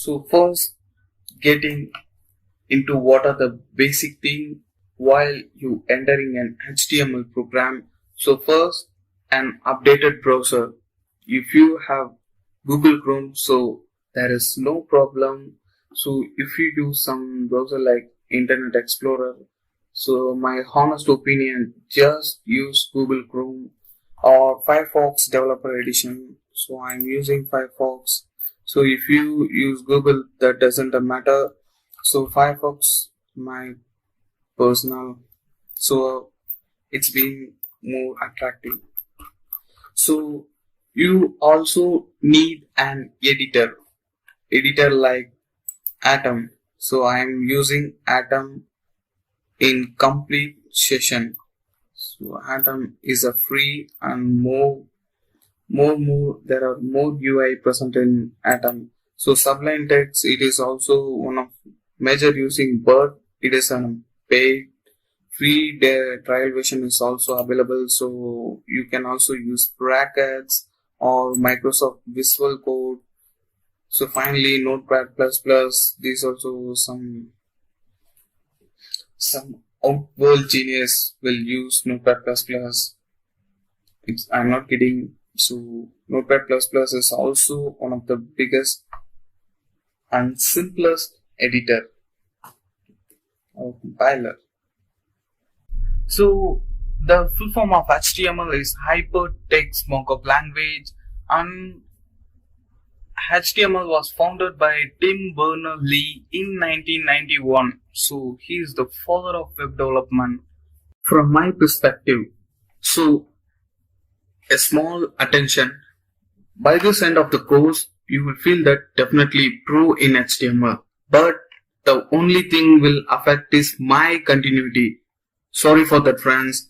So first, getting into what are the basic thing while you entering an HTML program. So first, an updated browser. If you have Google Chrome, so there is no problem. So if you use some browser like Internet Explorer, so my honest opinion, just use Google Chrome or Firefox Developer Edition. So I'm using Firefox. So if you use Google, that doesn't matter. So Firefox, my personal, so it's been more attractive. So you also need an editor like Atom. So I am using Atom in complete session. So Atom is a free and more there are more UI present in Atom. So Sublime Text, it is also one of major using, but it is a paid free trial version is also available. So you can also use brackets or Microsoft Visual Code. So finally, Notepad++. These also some outworld genius will use Notepad++. I'm not kidding. So Notepad++ is also one of the biggest and simplest editor or compiler. So the full form of HTML is Hypertext Markup Language, and HTML was founded by Tim Berners-Lee in 1991. So he is the father of web development from my perspective. So a small attention. By this end of the course, you will feel that definitely pro in HTML. But the only thing will affect is my continuity. Sorry for that, friends.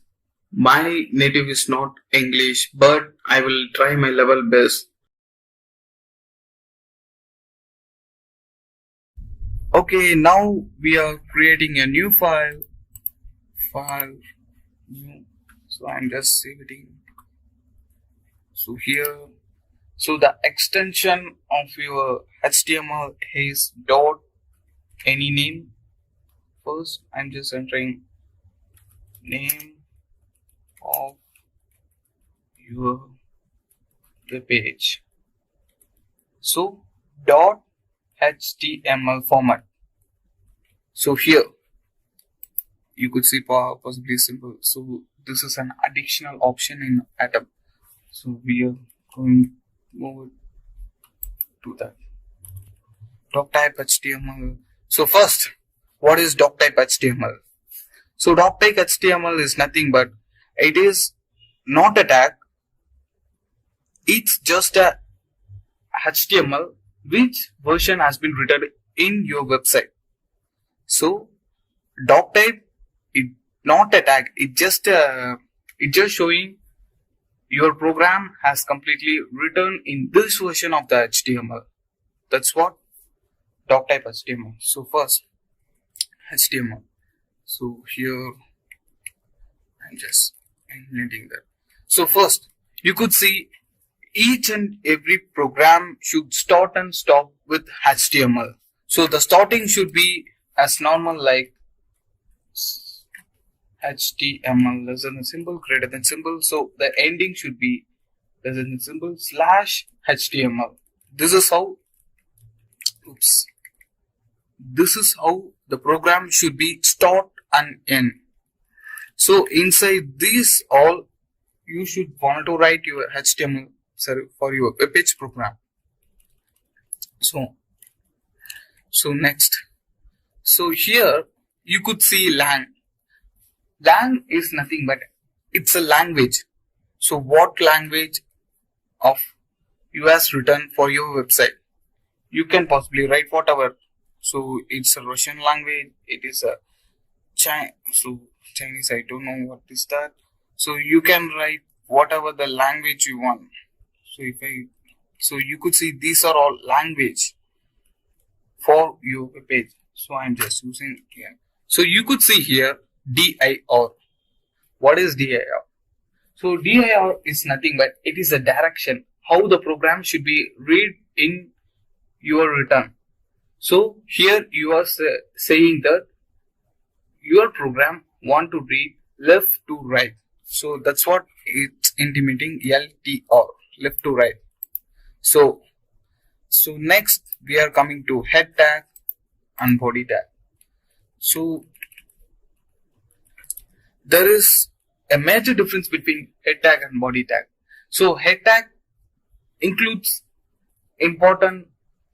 My native is not English, but I will try my level best. Okay, now we are creating a new file. New. So I'm just saving. So here, so the extension of your HTML is dot any name. First, I'm just entering name of your web page. So dot HTML format. So here you could see possibly simple. So this is an additional option in Atom. So we are going over to that. Doc type HTML. So first, what is doc type HTML? So doc type HTML is nothing but it is not a tag. It's just a HTML which version has been written in your website. So doc type is not a tag. It just showing your program has completely written in this version of the HTML. That's what doc type HTML. So first HTML. So here I'm just inventing that. So first you could see each and every program should start and stop with HTML. So the starting should be as normal like HTML less than a symbol, greater than symbol. So the ending should be less than a symbol slash HTML. This is how the program should be start and end. So inside these all you should want to write your HTML for your web page program. So next, so here you could see lang. Lang is nothing but it's a language. So what language of you has written for your website? You can possibly write whatever. So it's a Russian language. It is a Chinese. I don't know what is that. So you can write whatever the language you want. So you could see these are all language for your web page. So I'm just using here. So you could see here dir. What is dir? So dir is nothing but it is a direction how the program should be read in your return. So here you are saying that your program want to read left to right. So that's what it's intimating, LTR, left to right. So next we are coming to head tag and body tag. So there is a major difference between head tag and body tag. So head tag includes important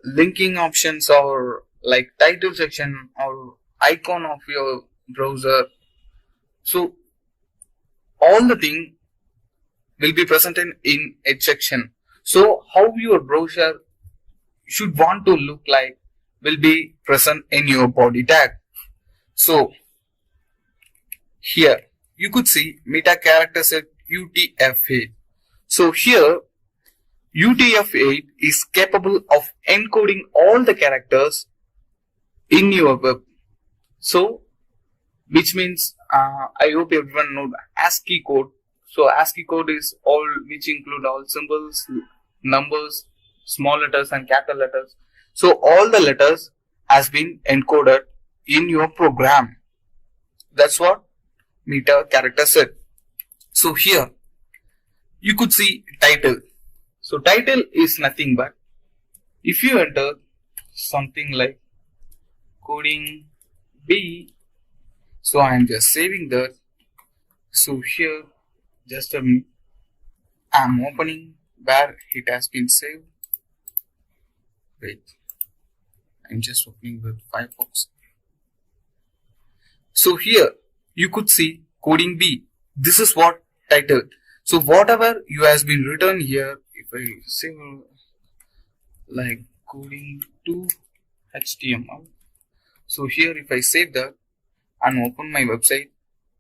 linking options or like title section or icon of your browser. So all the thing will be presented in head section. So how your browser should want to look like will be present in your body tag. So here you could see meta character set UTF-8. So here UTF-8 is capable of encoding all the characters in your web. So which means I hope everyone knows ASCII code. So ASCII code is all which include all symbols, numbers, small letters and capital letters. So all the letters has been encoded in your program. That's what meta character set. So here you could see title. So title is nothing but if you enter something like coding B, so I am just saving that. So here just a minute, I am opening where it has been saved. Wait, I'm just opening with Firefox. So here you could see coding B. This is what title. So whatever you has been written here, if I say like coding to HTML. So here if I save that and open my website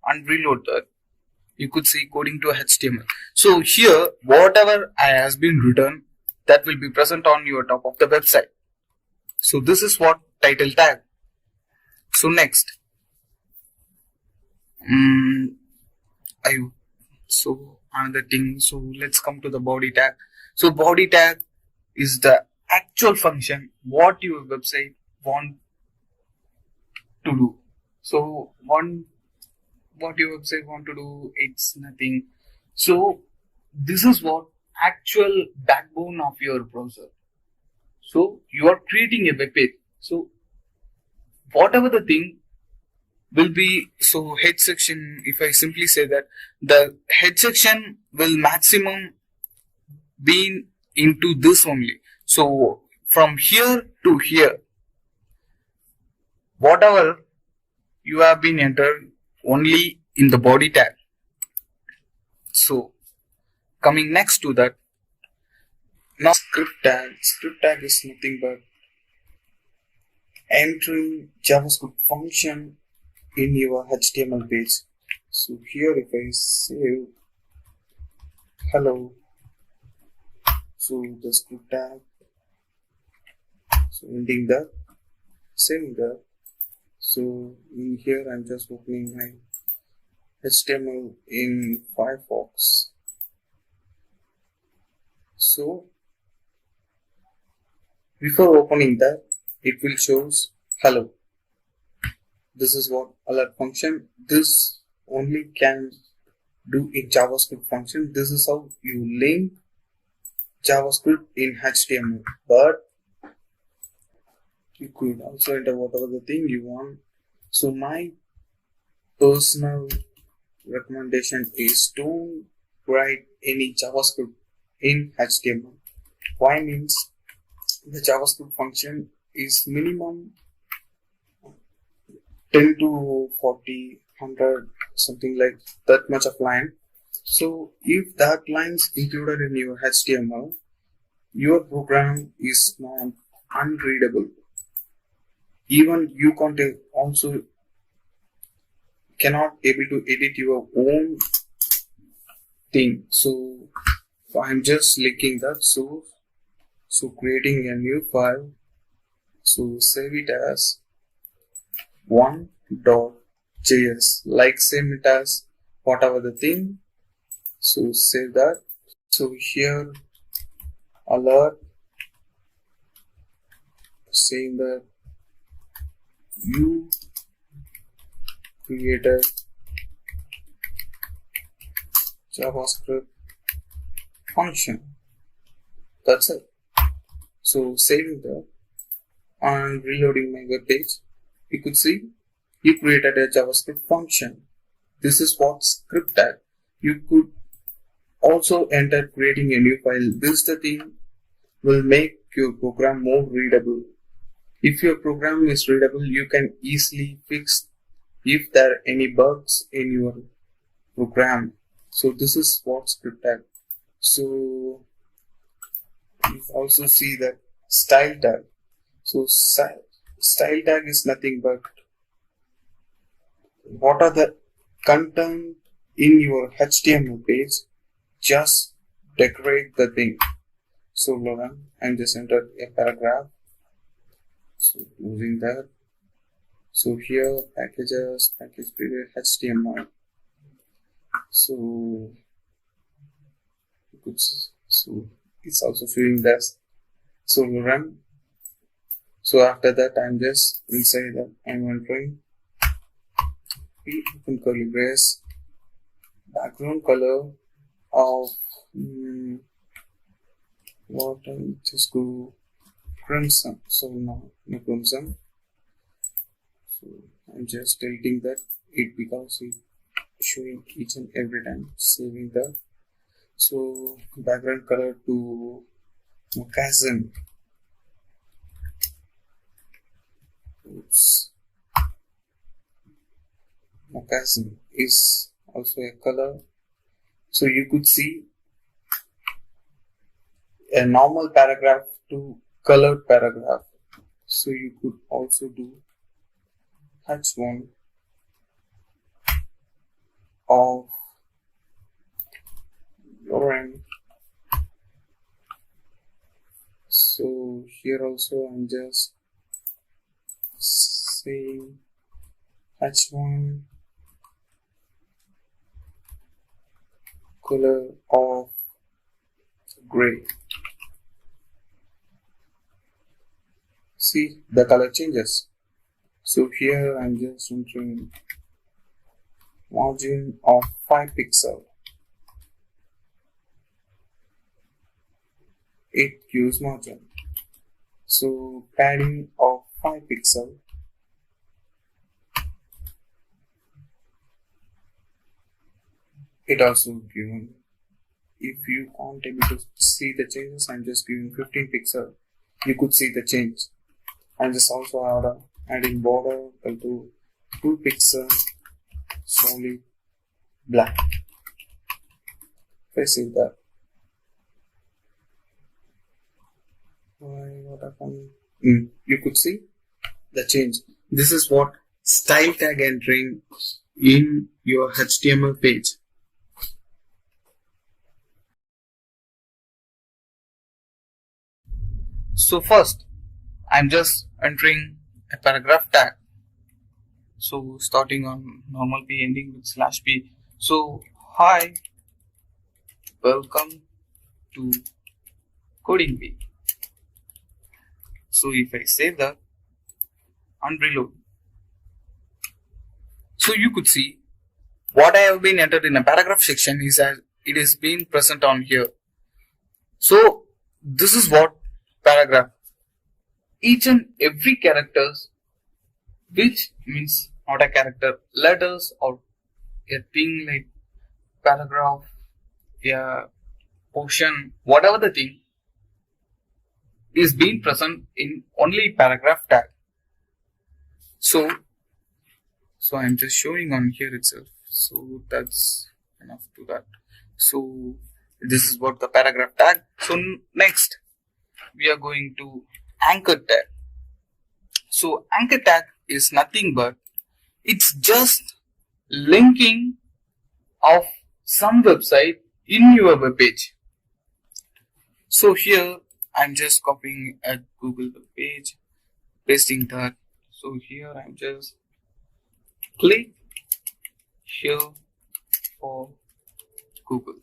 and reload that, you could see coding to HTML. So here whatever I has been written, that will be present on your top of the website. So this is what title tag. So next so another thing, so let's come to the body tag. So body tag is the actual function what your website want to do. So what your website want to do, it's nothing. So this is what actual backbone of your browser. So you are creating a web page. So whatever the thing will be, so head section, if I simply say that the head section will maximum be into this only. So from here to here, whatever you have been entered only in the body tag. So coming next to that, now script tag. Script tag is nothing but entering JavaScript function in your HTML page. So here if I save hello, so the script tag, so ending that, saving that. So in here I'm just opening my HTML in Firefox. So before opening that, it will shows hello. This is what alert function. This only can do in JavaScript function. This is how you link JavaScript in HTML. But you could also enter whatever the thing you want. So my personal recommendation is don't write any JavaScript in HTML. Why means the JavaScript function is minimum 10 to 40, 100, something like that much of line. So if that lines included in your HTML, your program is not unreadable. Even you can't also cannot able to edit your own thing. So I'm just linking that. So creating a new file. So save it as 1.js, like same it as whatever the thing. So save that. So here alert, saying that you created JavaScript function. That's it. So saving that and reloading my web page, you could see you created a JavaScript function. This is what script tag. You could also enter creating a new file. This the thing will make your program more readable. If your program is readable, you can easily fix if there are any bugs in your program. So this is what script tag. So you also see that style tag. So style tag is nothing but what are the content in your HTML page, just decorate the thing. So Lauren, and just enter a paragraph. So using that. So here packages, package period, HTML. So it's also showing this. So run. So after that, I'm just inside that I'm entering open curly brace, background color of what I just go crimson. So now no crimson. So I'm just deleting that it because it's showing each and every time, saving that. So background color to moccasin. Oops. Moccasin is also a color. So you could see a normal paragraph to colored paragraph. So you could also do H1 of Lauren. So here also I'm just saying H1 color of gray. See the color changes. So here I'm just entering margin of 5 pixels. It gives margin. So padding of 5 pixels. It also given. If you aren't able to see the changes, I'm just giving 15 pixels. You could see the change. I'm just also adding border to 2 pixels solid black. If I see that, what happened? You could see the change. This is what style tag entering in your HTML page. So first, I'm just entering a paragraph tag. So starting on normal p, ending with /p. So hi, welcome to coding p. So if I save that and reload, so you could see what I have been entered in a paragraph section is as it is being present on here. So this is what paragraph. Each and every characters, which means not a character, letters or a thing like paragraph, a portion, whatever the thing is being present in only paragraph tag. So I'm just showing on here itself. So that's enough to that. So this is what the paragraph tag. So next we are going to anchor tag. So anchor tag is nothing but it's just linking of some website in your web page. So here I'm just copying a Google web page, pasting that. So here I'm just click here for Google.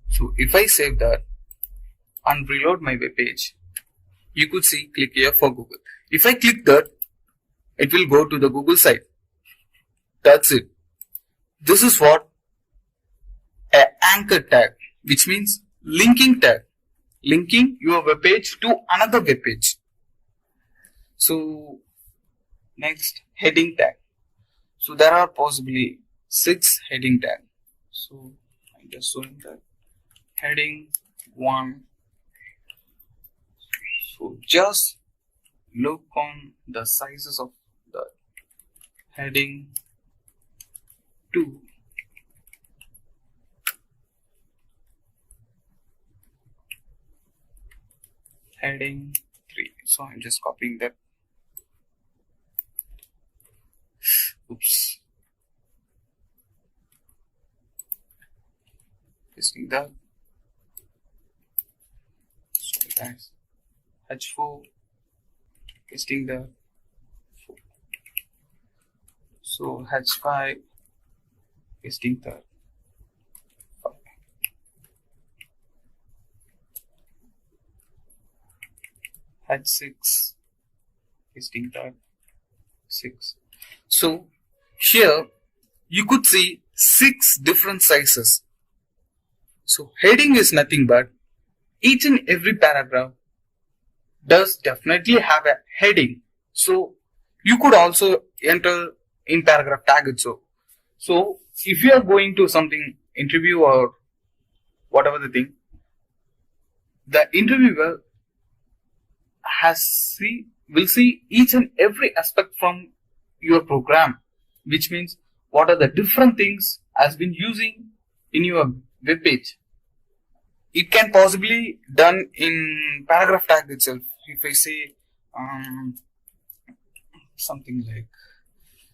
So if I save that and reload my web page, you could see click here for Google. If I click that, it will go to the Google site. That's it. This is what an anchor tag, which means linking tag, linking your web page to another web page. So next, heading tag. So there are possibly 6 heading tag. So I'm just showing that heading 1. So just look on the sizes of the heading 2. Heading 3. So I'm just copying that. Oops. Pasting that. Sorry guys. H4. Pasting that. So H5. Pasting that. H6. Pasting that. 6. So here you could see 6 different sizes. So heading is nothing but each and every paragraph does definitely have a heading. So you could also enter in paragraph tag itself. So if you are going to something interview or whatever the thing, the interviewer will see each and every aspect from your program, which means what are the different things has been using in your web page. It can possibly done in paragraph tag itself. If I say something like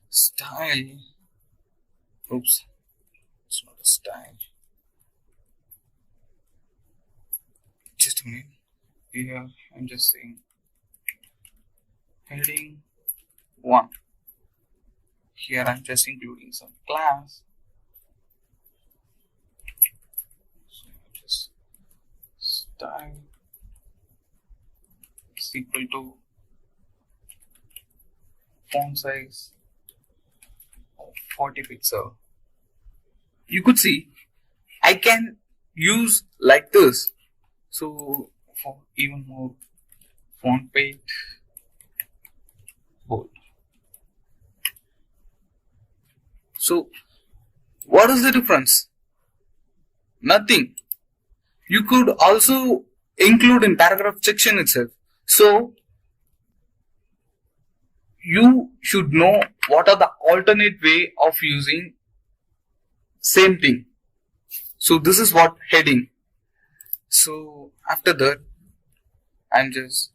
style, oops, it's not a style. Just a minute. Here I'm just saying heading 1. Here I'm just including some class. So just style is equal to font size of 40 pixel. You could see I can use like this. So for even more font weight, bold. So what is the difference? Nothing. You could also include in paragraph section itself. So you should know what are the alternate way of using same thing. So this is what heading. So after that, I'm just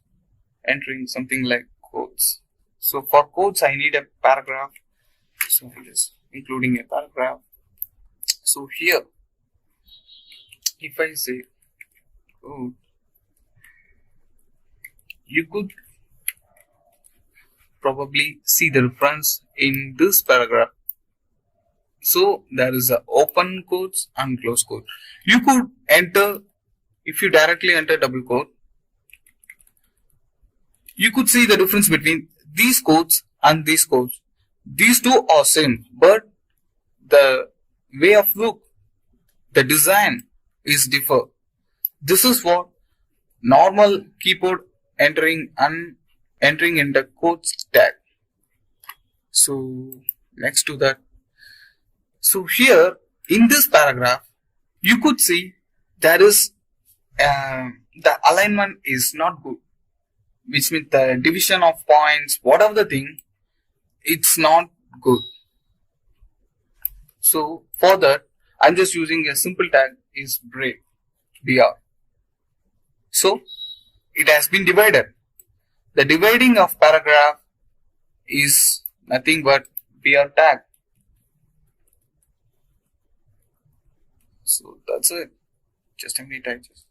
entering something like quotes. So for quotes, I need a paragraph. So I'm just including a paragraph. So here, if I say quote, you could probably see the reference in this paragraph. So there is a open quotes and close quote. You could enter, if you directly enter double quote, you could see the difference between these quotes and these quotes. These two are same, but the way of look, the design is differ. This is what normal keyboard entering and entering in the quotes tag. So next to that, so here in this paragraph, you could see there is the alignment is not good, which means the division of points, whatever the thing, it's not good. So for that, I'm just using a simple tag is break, BR. So it has been divided. The dividing of paragraph is nothing but BR tag. So that's it. Just a minute, I just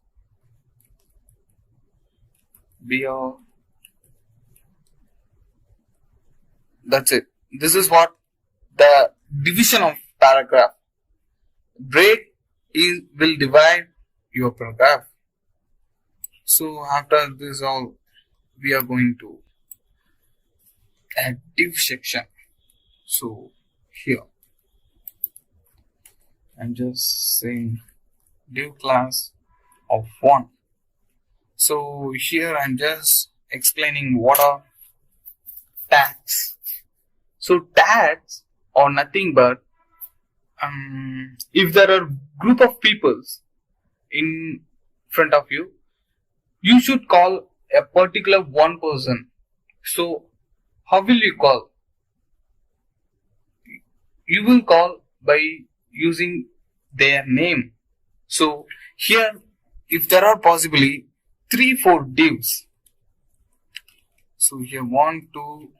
BR. That's it. This is what the division of paragraph. Break will divide your paragraph. So after this all, we are going to a div section. So here I'm just saying div class of 1. So here I'm just explaining what are tags. So tags are nothing but if there are group of peoples in front of you, you should call a particular one person. So how will you call? You will call by using their name. So here, if there are possibly 3-4 divs, so here 1, 2,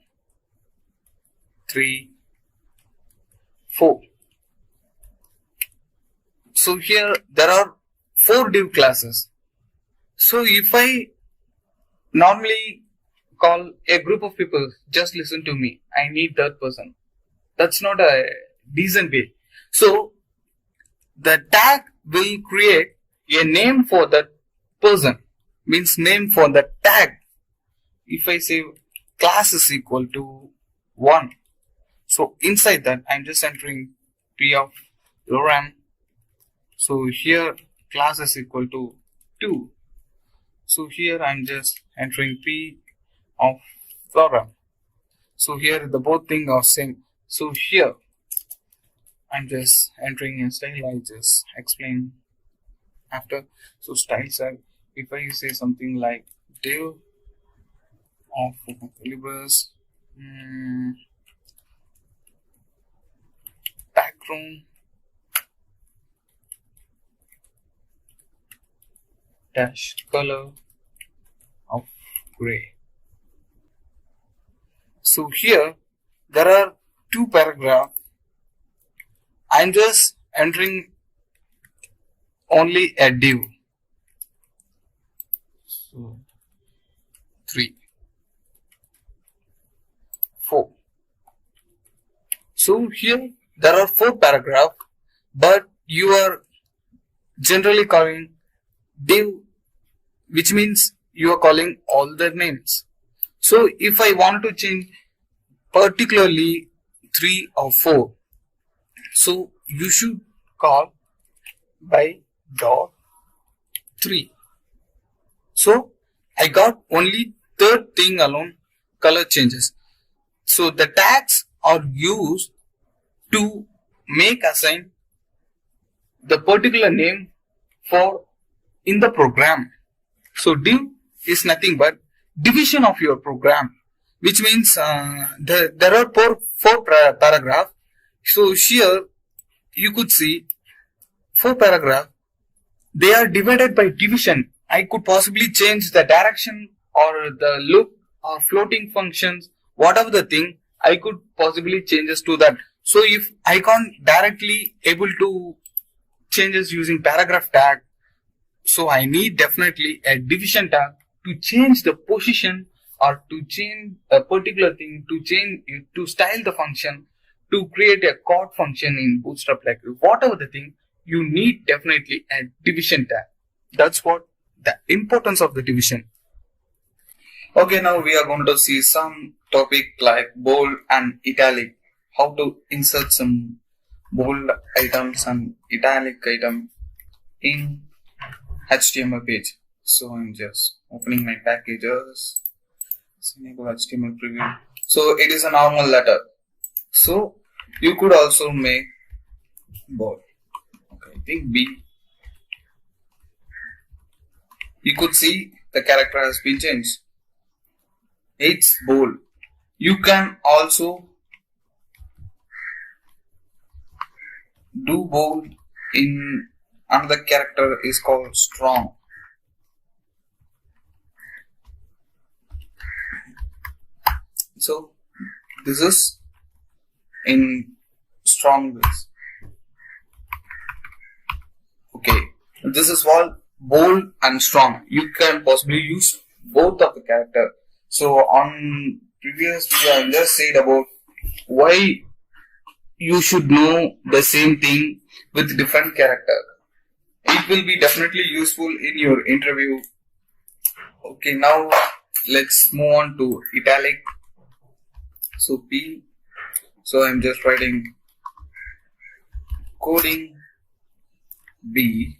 3, 4. So here there are 4 div classes. So if I normally call a group of people, just listen to me, I need that person. That's not a decent way. So the tag will create a name for that person, means name for the tag. If I say class is equal to 1, so inside that I'm just entering p of lorem. So here class is equal to 2. So here I'm just entering p of lorem. So here the both things are same. So here I'm just entering a style. I just explain after. So styles are, if I say something like div of libras background dash color of gray. So here there are 2 paragraphs. I'm just entering only a div. So 3, 4. So here there are 4 paragraphs, but you are generally calling div, which means you are calling all the names. So if I want to change particularly 3 or 4, so you should call by dot 3. So I got only third thing alone, color changes. So the tags are used to make assign the particular name for in the program. So div is nothing but division of your program, which means there are 4 paragraphs. So here you could see 4 paragraphs. They are divided by division. I could possibly change the direction or the look or floating functions, whatever the thing, I could possibly changes to that. So if I can't directly able to changes using paragraph tag, so I need definitely a division tag to change the position or to change a particular thing, to style the function, to create a chord function in Bootstrap, like whatever the thing, you need definitely a division tag. That's what the importance of the division. Okay, now we are going to see some topic like bold and italic, how to insert some bold items and italic item in HTML page. So I'm just opening my packages, enable HTML preview. So it is a normal letter. So you could also make bold. Okay, I think B. You could see the character has been changed. It's bold. You can also do bold in another character is called strong. So this is in strong ways. Okay, this is called bold and strong. You can possibly use both of the character. So on previous video I just said about why you should know the same thing with different character. It will be definitely useful in your interview. Okay, now let's move on to italic. So P, so I'm just writing coding B.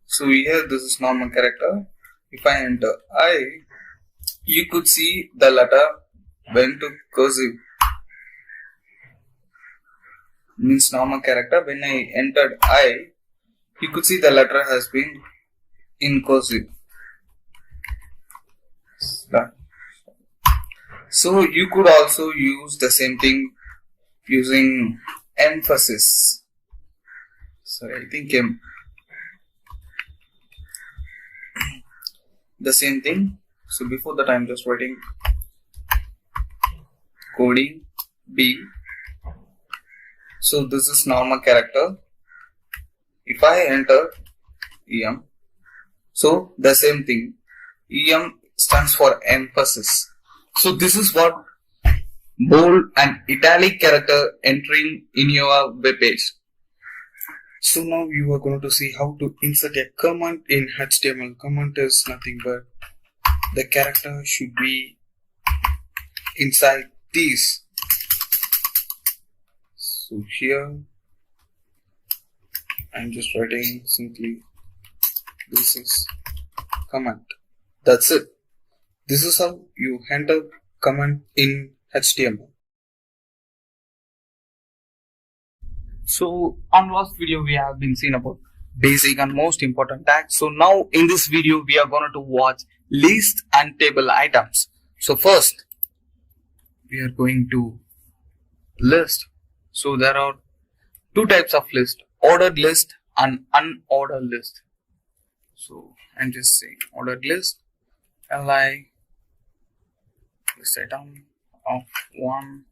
So here this is normal character. If I enter I, you could see the letter went to cursive, means normal character. When I entered I, you could see the letter has been in cursive. So you could also use the same thing using emphasis. Sorry, I think the same thing. So before that I'm just writing coding B. So this is normal character. If I enter EM, so the same thing. EM stands for emphasis. So this is what bold and italic character entering in your web page. So now you are going to see how to insert a comment in HTML. Comment is nothing but the character should be inside these. So here I'm just writing simply this is comment. That's it. This is how you enter comment in HTML. So on last video we have been seen about basic and most important tags. So now in this video we are going to watch list and table items. So first we are going to list. So there are two types of list, ordered list and unordered list. So I'm just saying ordered list, li list item of 1,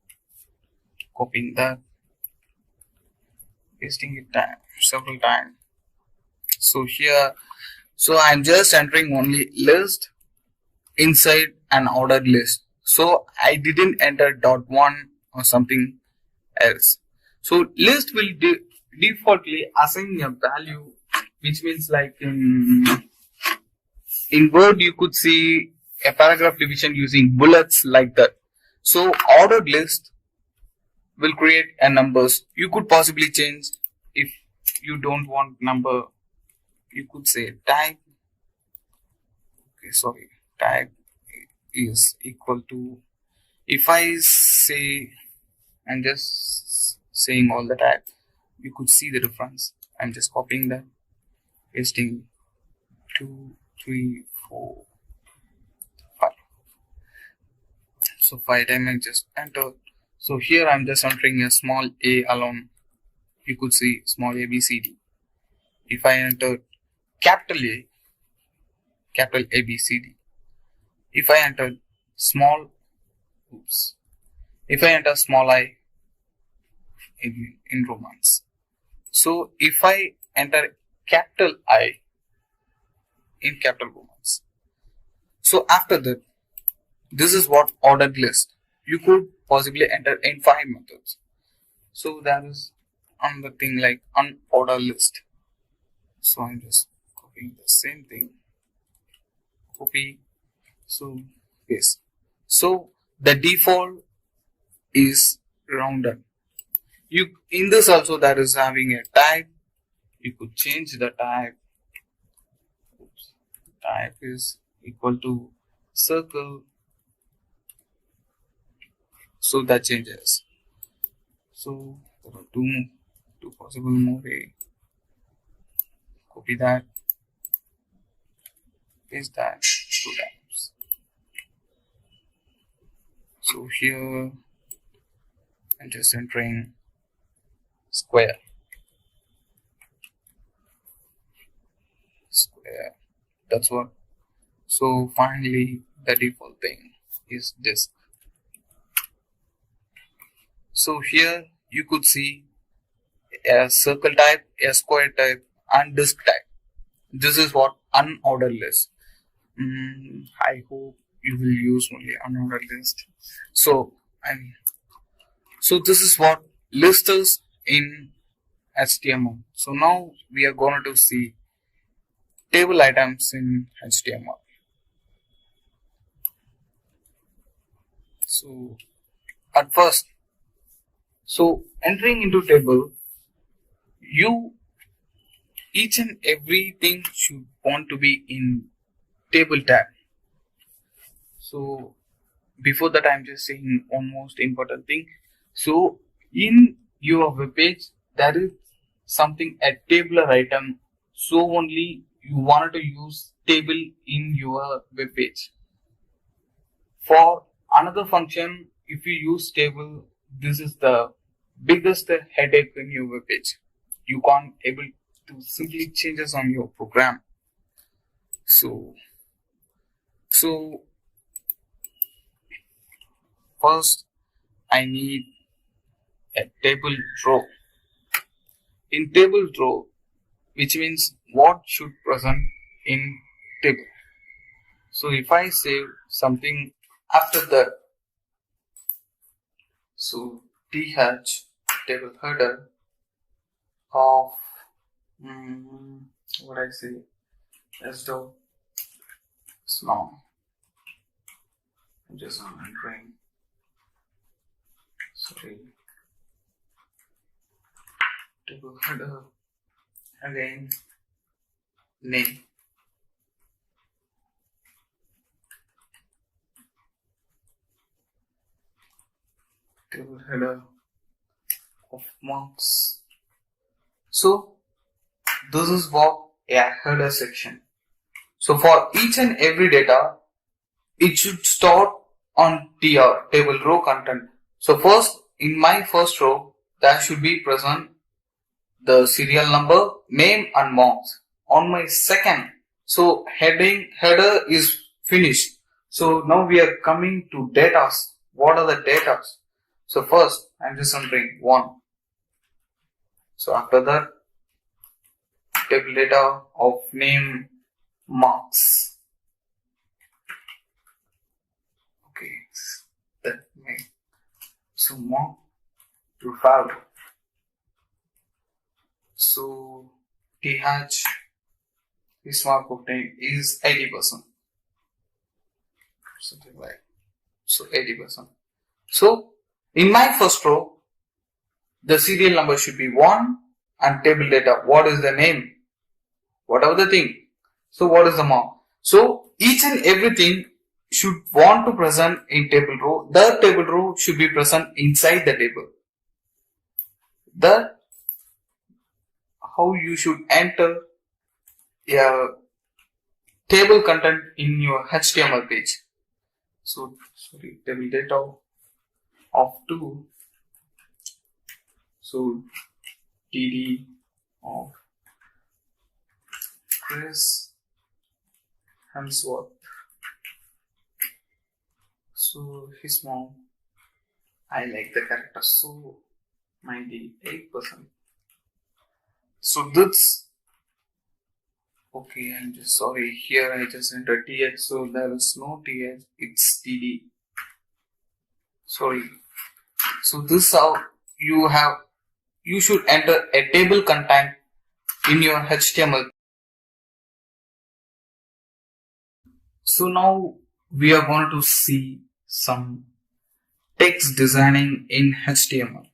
copying that, pasting it several times. So here, so I'm just entering only list inside an ordered list. So I didn't enter .1 or something else. So list will defaultly assign a value, which means like in Word you could see a paragraph division using bullets like that. So ordered list will create a numbers. You could possibly change if you don't want number. You could say tag. Okay, sorry, tag is equal to. If I say, I'm just saying all the tag, you could see the difference. I'm just copying that, pasting 2, 3, 4, 5. So 5 times I just enter. So here I'm just entering a small a alone. You could see small a b c d. If I enter capital A, capital A B C D. If I enter small, if I enter small I in Romance. So if I enter capital I in capital Romance. So after that, this is what ordered list. You could possibly enter in 5 methods. So that is another thing like unordered list. So I'm just copying the same thing. Copy. So paste. So the default is rounded. You in this also that is having a tag. You could change the tag. Type is equal to circle. So that changes. So there are two possible more way. Copy that. Paste that 2 times. So here I'm just entering square. Square. That's what. So finally the default thing is disk. So here you could see a circle type, a square type and disk type. This is what unordered list. I hope you will use only unordered list. So this is what list is in HTML. So now we are going to see table items in HTML. So at first, so entering into table, you each and everything should want to be in table tab. So before that, I'm just saying one most important thing. So in your web page, there is something a tabular item. So only you wanted to use table in your web page. For another function, if you use table, this is the biggest headache in your web page. You can't able to simply changes on your program. So first I need a table row. In table row, which means what should present in table. So if I save something after that, so th table header of what I say s dot small. I'm just entering. Sorry. Table header again name. Table header of marks. So this is what a header section. So for each and every data, it should start on tr table row content. So first, in my first row, there should be present the serial number, name and marks. On my second, so header is finished. So now we are coming to data. What are the data? So first, I'm just entering 1. So after that, table data of name, marks. Okay, that name. So mark to value. So th this mark of name is 80%. Something like so 80%. So in my first row, the serial number should be 1 and table data. What is the name? Whatever the thing. So what is the mark? So each and everything should want to present in table row. The table row should be present inside the table. The how you should enter a table content in your HTML page. So sorry, table data of 2. So dd of Chris Hemsworth. So his mom, I like the character, so 98%. So that's okay. I'm just sorry. Here I just entered th, so there is no th. It's td. Sorry. So this how you should enter a table content in your HTML. So now we are going to see some text designing in HTML.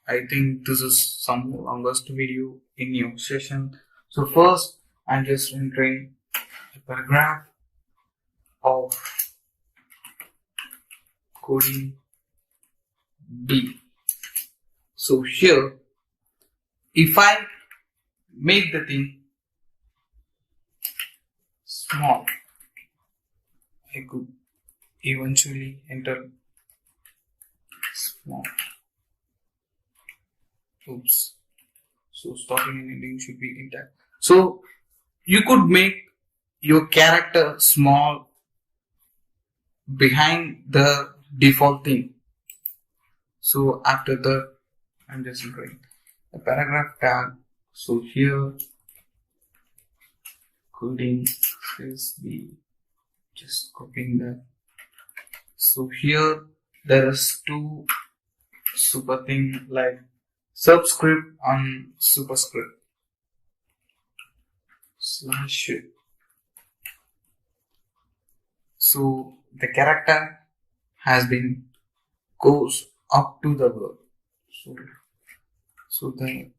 I think this is some longest video in your session. So first, I'm just entering a paragraph of coding B. So here, if I make the thing small, I could eventually enter small. Oops. So starting and ending should be intact. So you could make your character small behind the default thing. So after that, I'm just entering a paragraph tag. So here, coding is the just copying that. So here there is 2 super thing like subscript and superscript slash so the character has been goes up to the word. So then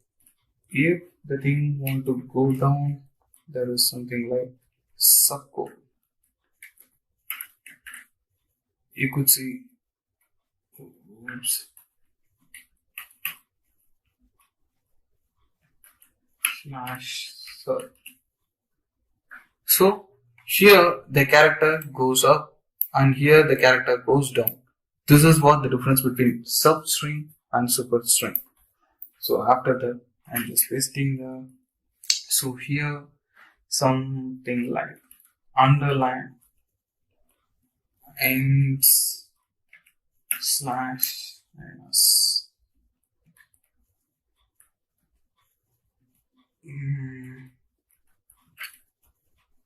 if the thing want to go down, there is something like subcode. You could see, oops, slash sub. So here the character goes up and here the character goes down. This is what the difference between substring and superstring. So after that, I'm just pasting the. So here something like underline ends slash minus.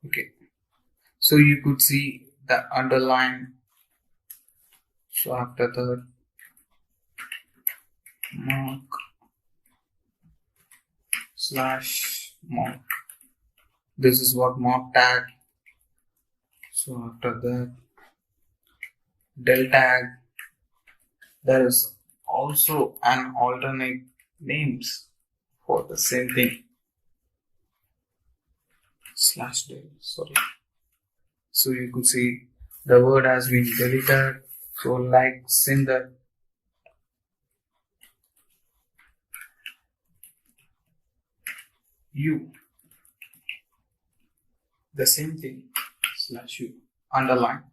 Okay, so you could see the underline. So after that, mark slash mark. This is what mark tag. So after that, del tag. There is also an alternate names for the same thing. Slash del, sorry. So you could see the word has been deleted. So like send that u, the same thing, slash u, underline.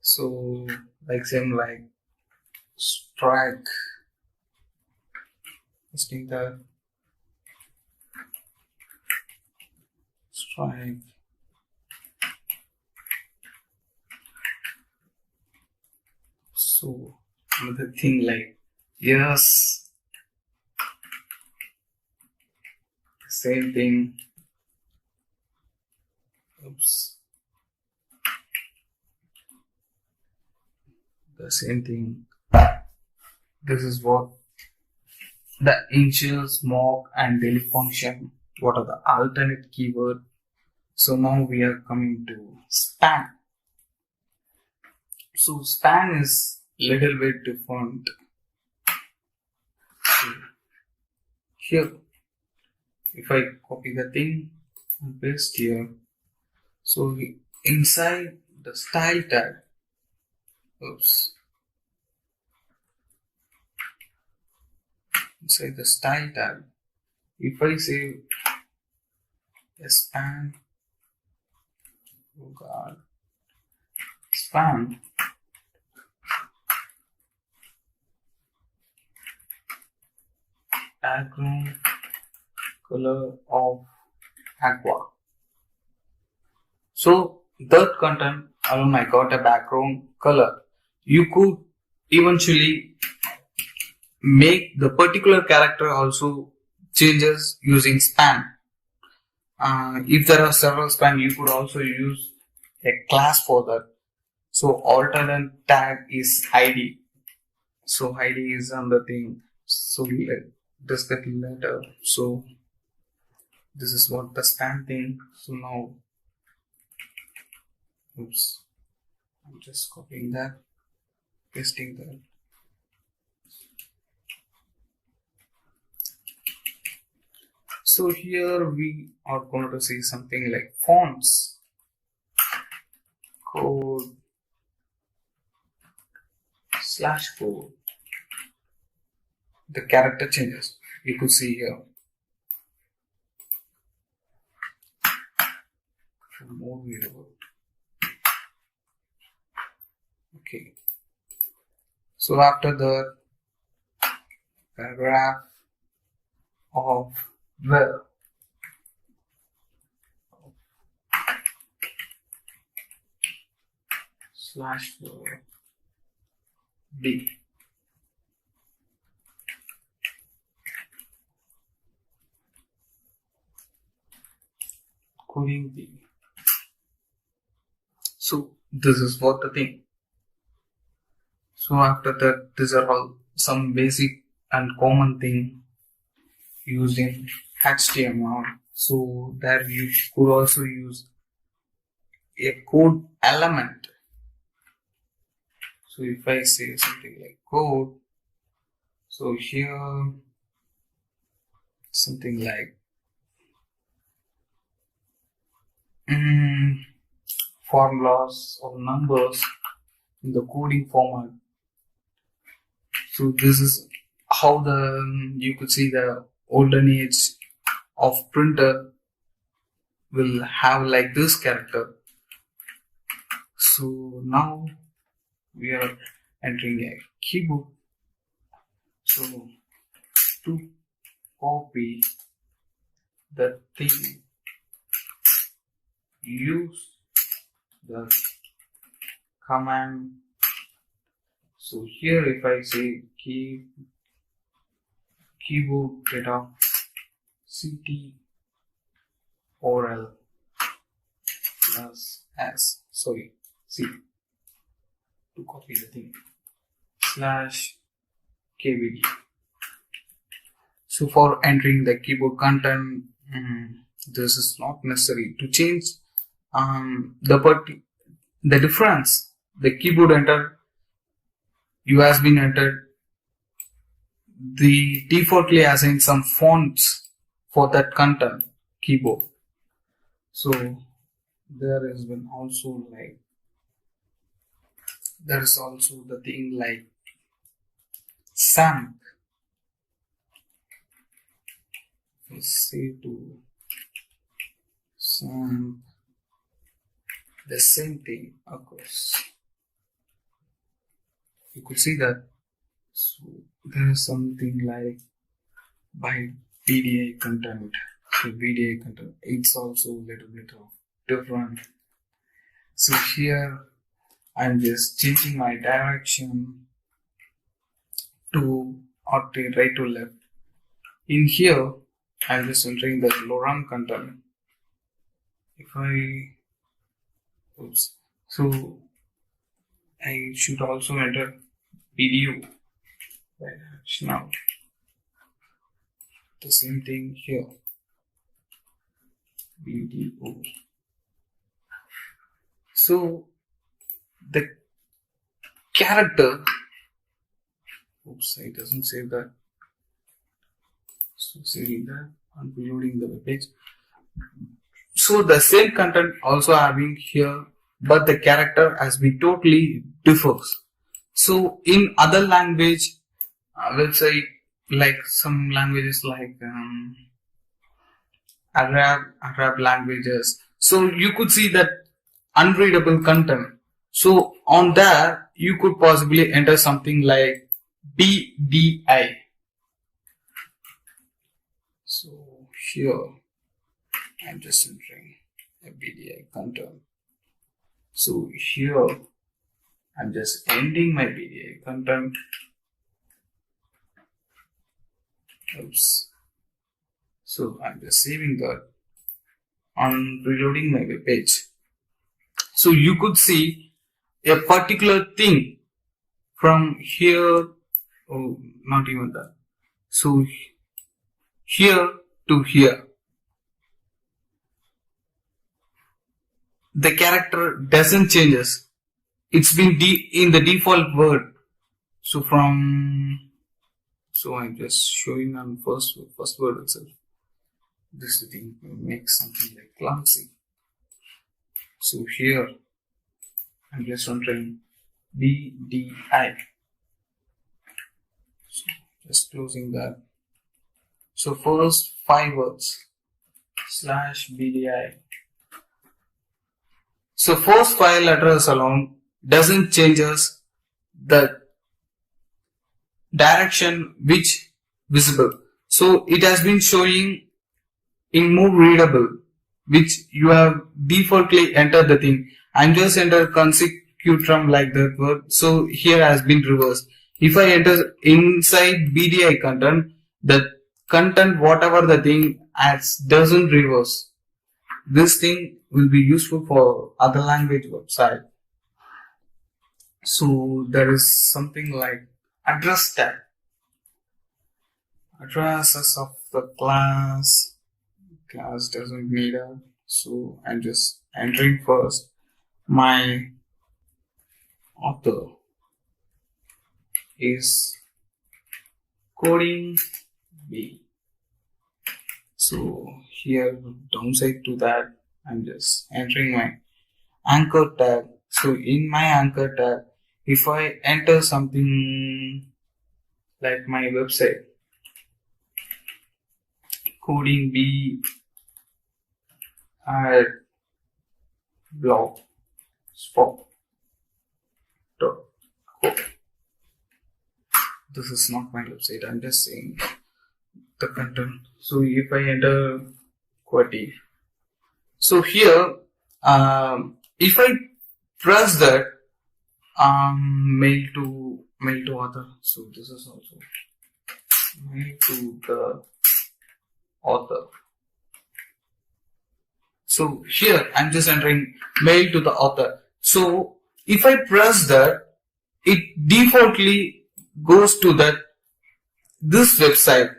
So like same like strike, listing the strike. So another thing like yes, same thing. Oops. The same thing. This is what the initials, mock and delete function. What are the alternate keyword? So now we are coming to span. So span is little bit different. So here, if I copy the thing and paste here, so inside the style tag, inside the style tag, if I say a span, oh god, span, background color of aqua. So that content alone I got a background color. You could eventually make the particular character also changes using span. If there are several span, you could also use a class for that. So alternate tag is ID. So ID is another thing. So let's discuss later. So this is what the span thing. So now, oops, I'm just copying that, pasting that. So here we are going to see something like fonts, code, slash code. The character changes. You could see here. More video. Okay. So after the paragraph of where slash B. Coding B. So this is what the thing. So after that, these are all some basic and common thing used in HTML. So there you could also use a code element So if I say something like code, so here something like formulas or numbers in the coding format. So this is how you could see the olden age of printer will have like this character. So now we are entering a keyboard. So to copy the thing, use the command. So here if I say keyboard data ctrl plus s, sorry, c to copy the thing slash kvd. So for entering the keyboard content, this is not necessary to change the difference. The keyboard enter you has been entered the defaultly assigned some fonts for that content keyboard. So there has been also like there is also the thing like samp. Say to samp, the same thing occurs. You could see that. So there is something like by BDI content. So BDI content, it's also a little bit of different. So here I'm just changing my direction to right to left. In here I'm just entering the lorem content. If so I should also enter BDU direction out. The same thing here. BDO. So the character, oops, it doesn't save that. So saving that and reloading the web page. So the same content also having here, but the character has been totally differs. So in other language, let's say like some languages like Arab languages. So you could see that unreadable content. So on that you could possibly enter something like BDI. So here I'm just entering a BDI content. So here I'm just ending my BDI content. Oops. So I'm just saving that and reloading my web page. So you could see a particular thing from here, oh, not even that. So here to here. The character doesn't changes. It's been in the default word. So I'm just showing on first word itself. This thing makes something like clumsy. So here I'm just entering BDI. So just closing that. So first 5 words slash BDI. So first file address alone doesn't changes the direction which visible. So it has been showing in more readable, which you have defaultly entered the thing. I'm just enter consecutum like that word. So here has been reversed. If I enter inside BDI content, the content whatever the thing adds doesn't reverse. This thing will be useful for other language website. So there is something like address tag. Addresses of the class doesn't need a, so I'm just entering first my author. is coding B. So here downside to that, I'm just entering my anchor tag. So in my anchor tag, if I enter something like my website, coding B at blogspot.com. This is not my website, I'm just saying the content. So if I enter QWERTY, so here if I press that mail to author, so this is also mail to the author. So here I'm just entering mail to the author. So if I press that, it defaultly goes to this website.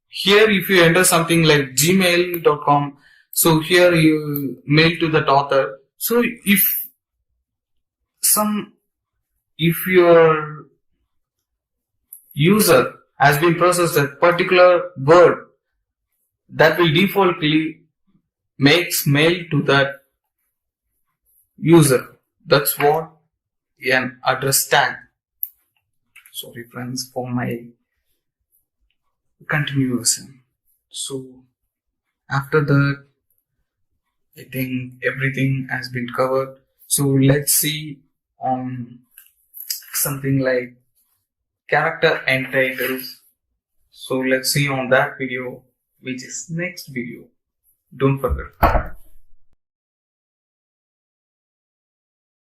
Here if you enter something like gmail.com, so here you mail to that author. So if your user has been processed a particular word, that will defaultly makes mail to that user. That's what an address tag. Sorry friends for my continuation. So after that, I think everything has been covered. So let's see on something like character and titles. So let's see on that video, which is next video. Don't forget.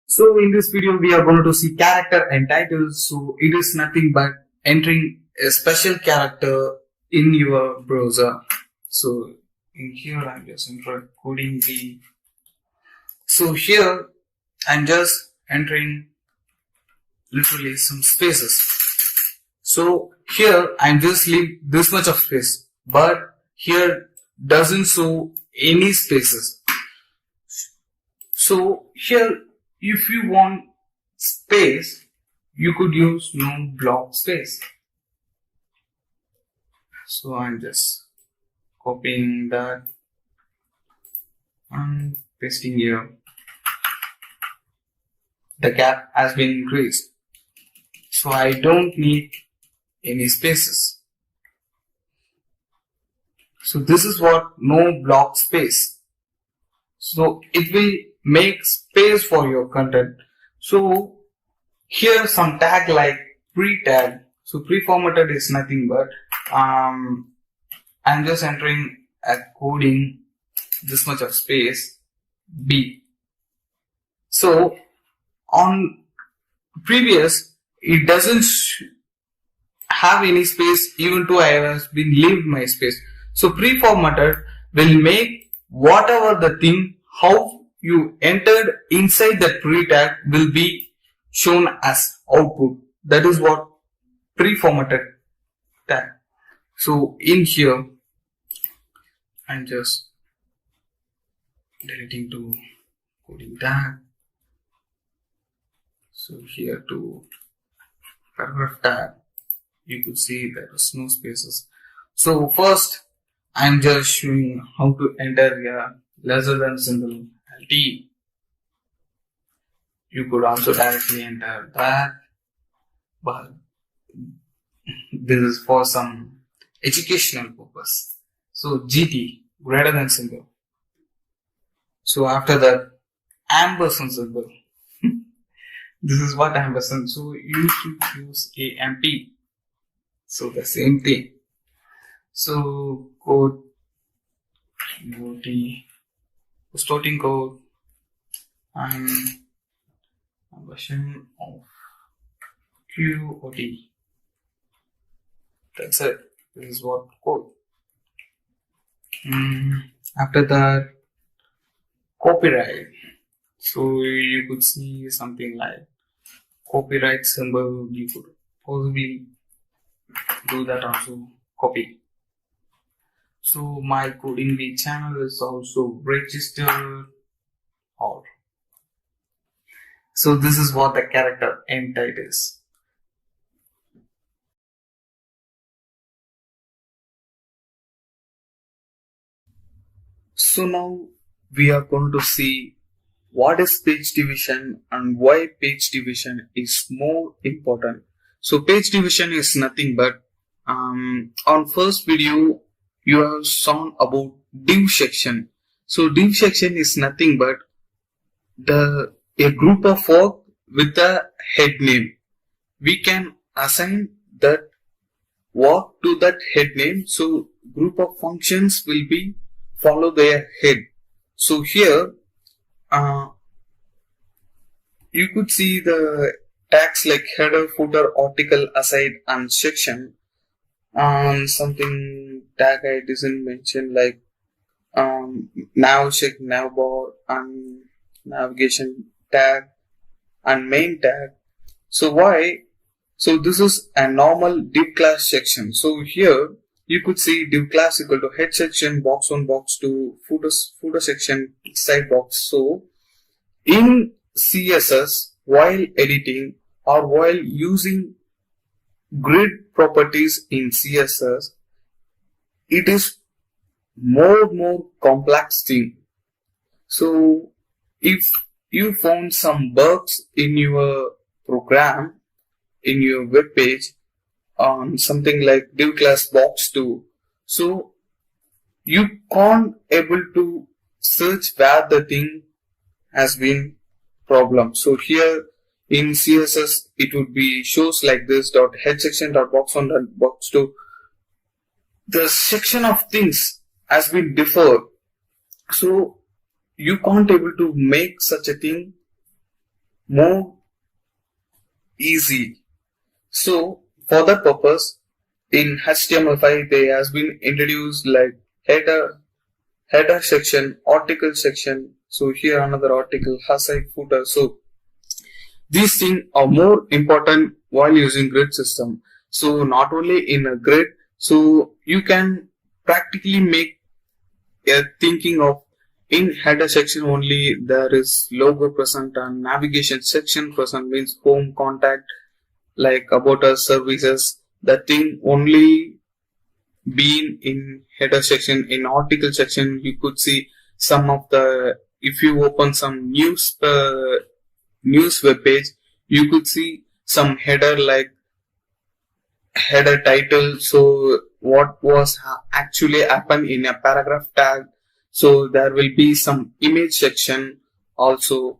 So in this video, we are going to see character and titles. So it is nothing but entering a special character in your browser. So in here, I'm just coding B. So here, I'm just entering literally some spaces. So here, I'm just leave this much of space, but here doesn't show any spaces. So here, if you want space, you could use no block space. So I'm just copying that and pasting here. The gap has been increased, so I don't need any spaces. So this is what no block space. So it will make space for your content. So here some tag like pre-tag. So pre-formatted is nothing but I'm just entering a coding this much of space B. So on previous, it doesn't have any space, even though I have been leaving my space. So pre-formatted will make whatever the thing, how you entered inside that pre-tag will be shown as output. That is what pre-formatted tag. So in here, I'm just deleting to coding tag. So here to paragraph tag, you could see there is no spaces. So first, I'm just showing how to enter a lesser than symbol LT. You could also directly enter that, but this is for some educational purpose. So GT, greater than symbol. So after that, ampersand symbol. This is what ampersand. So you should use AMP. So the same thing. So code QWERTY, starting code and a version of QWERTY. That's it. This is what code. After that, copyright. So you could see something like copyright symbol. You could possibly do that also. Copy. So my coding B channel is also registered. Or so this is what the character end type is. So now we are going to see what is page division and why page division is more important. So page division is nothing but on first video you have shown about div section. So div section is nothing but a group of work with a head name. We can assign that work to that head name. So group of functions will be follow their head. So here you could see the tags like header, footer, article, aside, and section. Something tag I didn't mention like nav check, nav bar, and navigation tag and main tag. So why? So this is a normal div class section. So here you could see div class equal to head section, box 1, box 2, footer section, side box. So in CSS, while editing or while using grid properties in CSS, it is more complex thing. So if you found some bugs in your program, in your web page on something like div class box 2, so you can't able to search where the thing has been problem. So here in CSS it would be shows like this dot head section dot box 1 dot box 2. The section of things has been deferred, so you can't able to make such a thing more easy. So for that purpose in HTML5 there has been introduced like header section, article section. So here another article, aside, footer. So these things are more important while using grid system. So not only in a grid, so you can practically make a thinking of in header section only there is logo present and navigation section present, means home, contact, like about us, services. The thing only being in header section. In article section you could see some of the, if you open some news web page, you could see some header like header title. So what was actually happened in a paragraph tag. So there will be some image section also.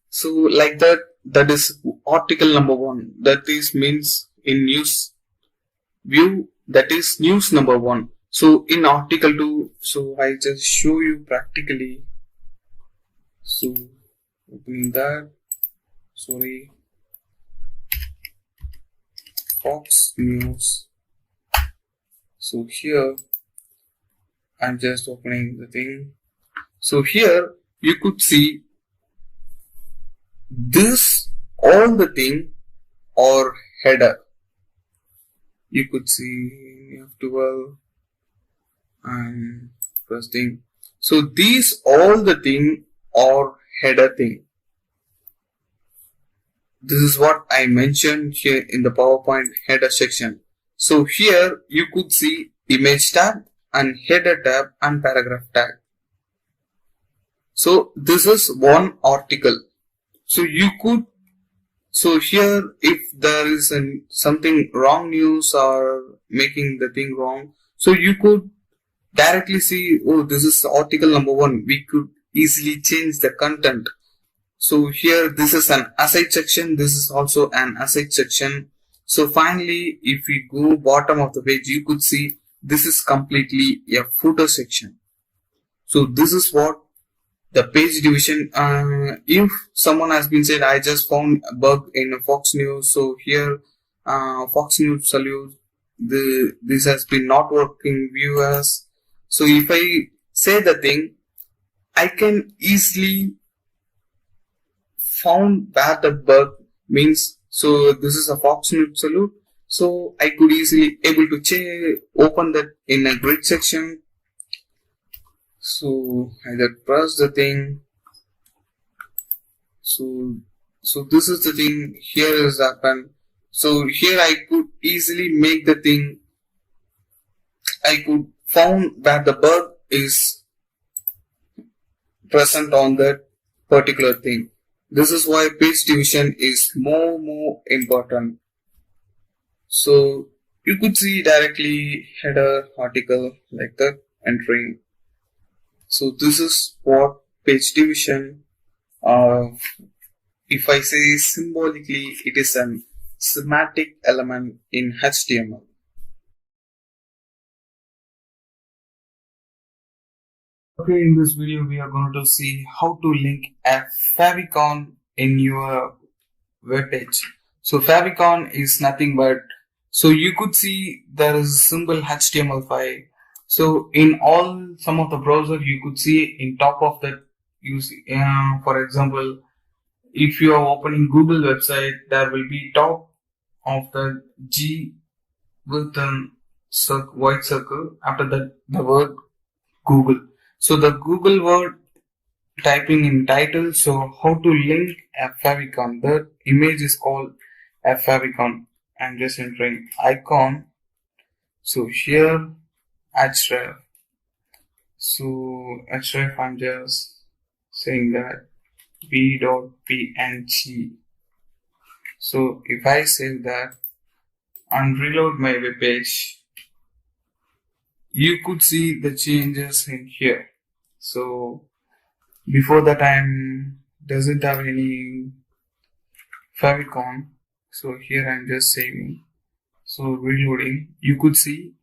So like that, that is article number 1. That is means in news view, that is news number 1. So in article 2, so I just show you practically. So opening that, sorry, Fox News. So here I'm just opening the thing. So here you could see this, all the thing or header. You could see F12 and first thing. So these all the thing or header thing. This is what I mentioned here in the PowerPoint header section. So here you could see image tab and header tab and paragraph tag. So this is one article. So you could, so here if there is something wrong news or making the thing wrong, so you could directly see, oh, this is article number 1. We could easily change the content. So here this is an aside section, this is also an aside section. So finally if we go bottom of the page, you could see this is completely a footer section. So this is what the page division. If someone has been said, I just found a bug in Fox News, so here Fox News salute, this has been not working, viewers. So if I say the thing, I can easily found where the bug means. So this is a Fox News salute. So I could easily able to open that in a grid section. So I just press the thing. So this is the thing here is happened. So here I could easily make the thing. I could found where the bug is present on that particular thing. This is why page division is more important. So you could see directly header article like that entering. So this is what page division. If I say symbolically, it is an semantic element in HTML. Okay, in this video we are going to see how to link a favicon in your web page. So favicon is nothing but, so you could see there is symbol HTML5. So in some of the browser you could see in top of that, you see, for example, if you are opening Google website, there will be top of the G with a white circle. After that, the word Google. So the Google word typing in title. So how to link a favicon? The image is called a favicon. I'm just entering icon. So here href. So href, I'm just saying that b.png. So if I save that and reload my web page, you could see the changes in here. So before that time doesn't have any favicon. So here I'm just saving. So reloading, you could see.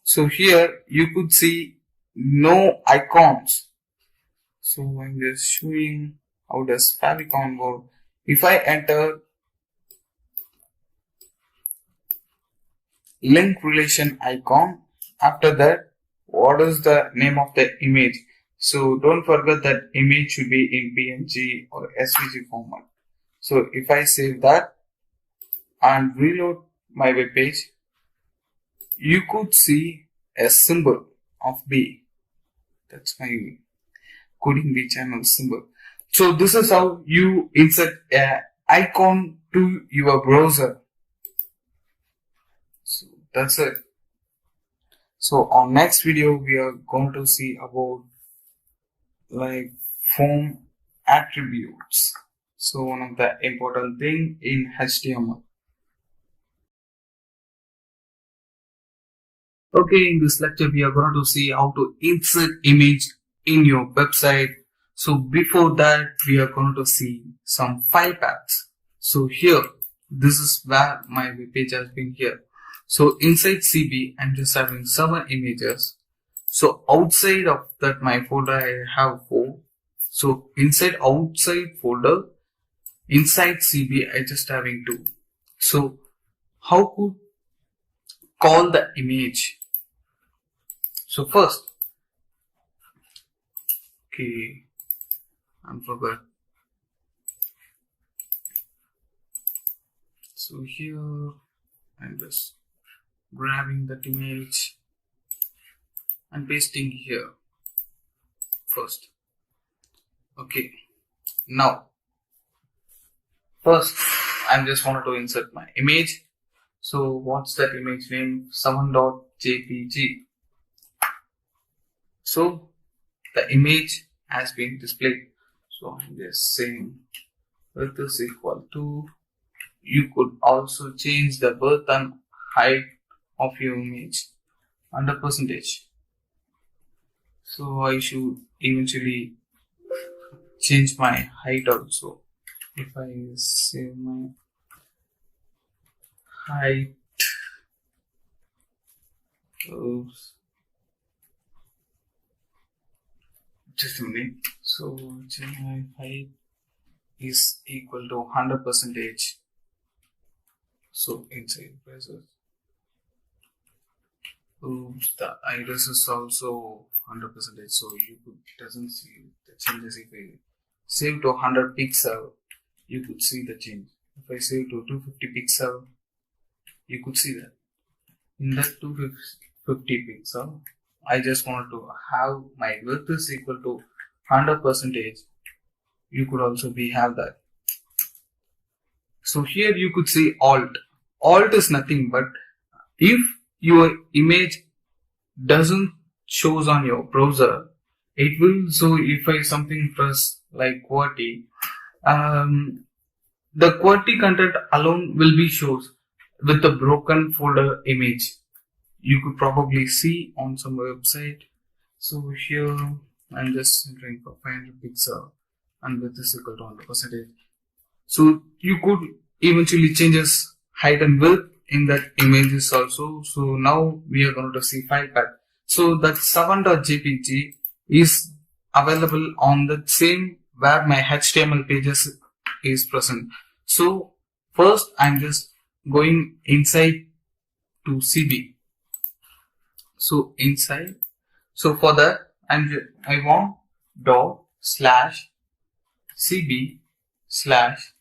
So here you could see no icons. So I'm just showing how does favicon work. If I enter link relation icon, after that, what is the name of the image? So don't forget that image should be in PNG or SVG format. So if I save that and reload my web page, you could see a symbol of B. That's my coding B channel symbol. So this is how you insert an icon to your browser. So that's it. So on next video we are going to see about like form attributes. So one of the important thing in HTML. Okay, in this lecture we are going to see how to insert image in your website. So before that we are going to see some file paths. So here, this is where my web page has been here. So inside CB, I'm just having 7 images. So outside of that my folder I have 4. So outside folder, inside CB I just having 2. So how could call the image? So first, okay, I forgot. So here I'm just grabbing that image and pasting here first. Okay, now first I'm just wanted to insert my image. So what's that image name? 7.jpg. So the image has been displayed. So I'm just saying width is equal to, you could also change the width and height of your image 100%. So I should eventually change my height also. If I say my height, oops, just a minute. So my height is equal to 100%. So inside braces, oops, the iris is also 100%. So you could doesn't see the changes. If I save to 100 pixel, you could see the change. If I save to 250 pixel, you could see that. In that 250 pixel, I just wanted to have my width is equal to 100%. You could also have that. So here you could see alt. Alt is nothing but if your image doesn't shows on your browser, it will. So if I something press like QWERTY, the QWERTY content alone will be shows with the broken folder image. You could probably see on some website. So here I'm just entering for 500 pixel and width is equal to 100%. So you could eventually changes height and width in that images also. So now we are going to see file path. So that 7.jpg is available on the same where my HTML pages is present. So first I'm just going inside to CB. So inside, so for that I want dot slash CB slash,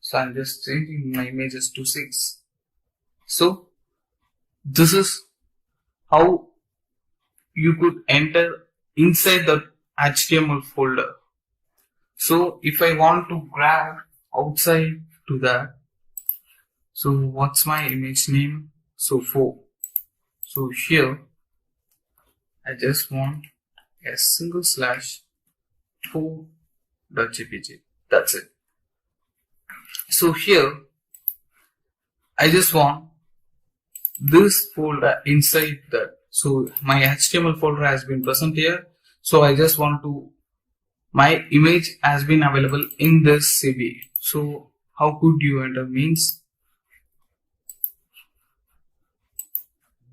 so I'm just changing my images to 6. So this is how you could enter inside the HTML folder. So if I want to grab outside to that, so what's my image name? So 4. So here I just want a single slash 4.jpg. That's it. So here I just want this folder inside that. So my HTML folder has been present here. So I just want to, my image has been available in this CB. So how could you enter means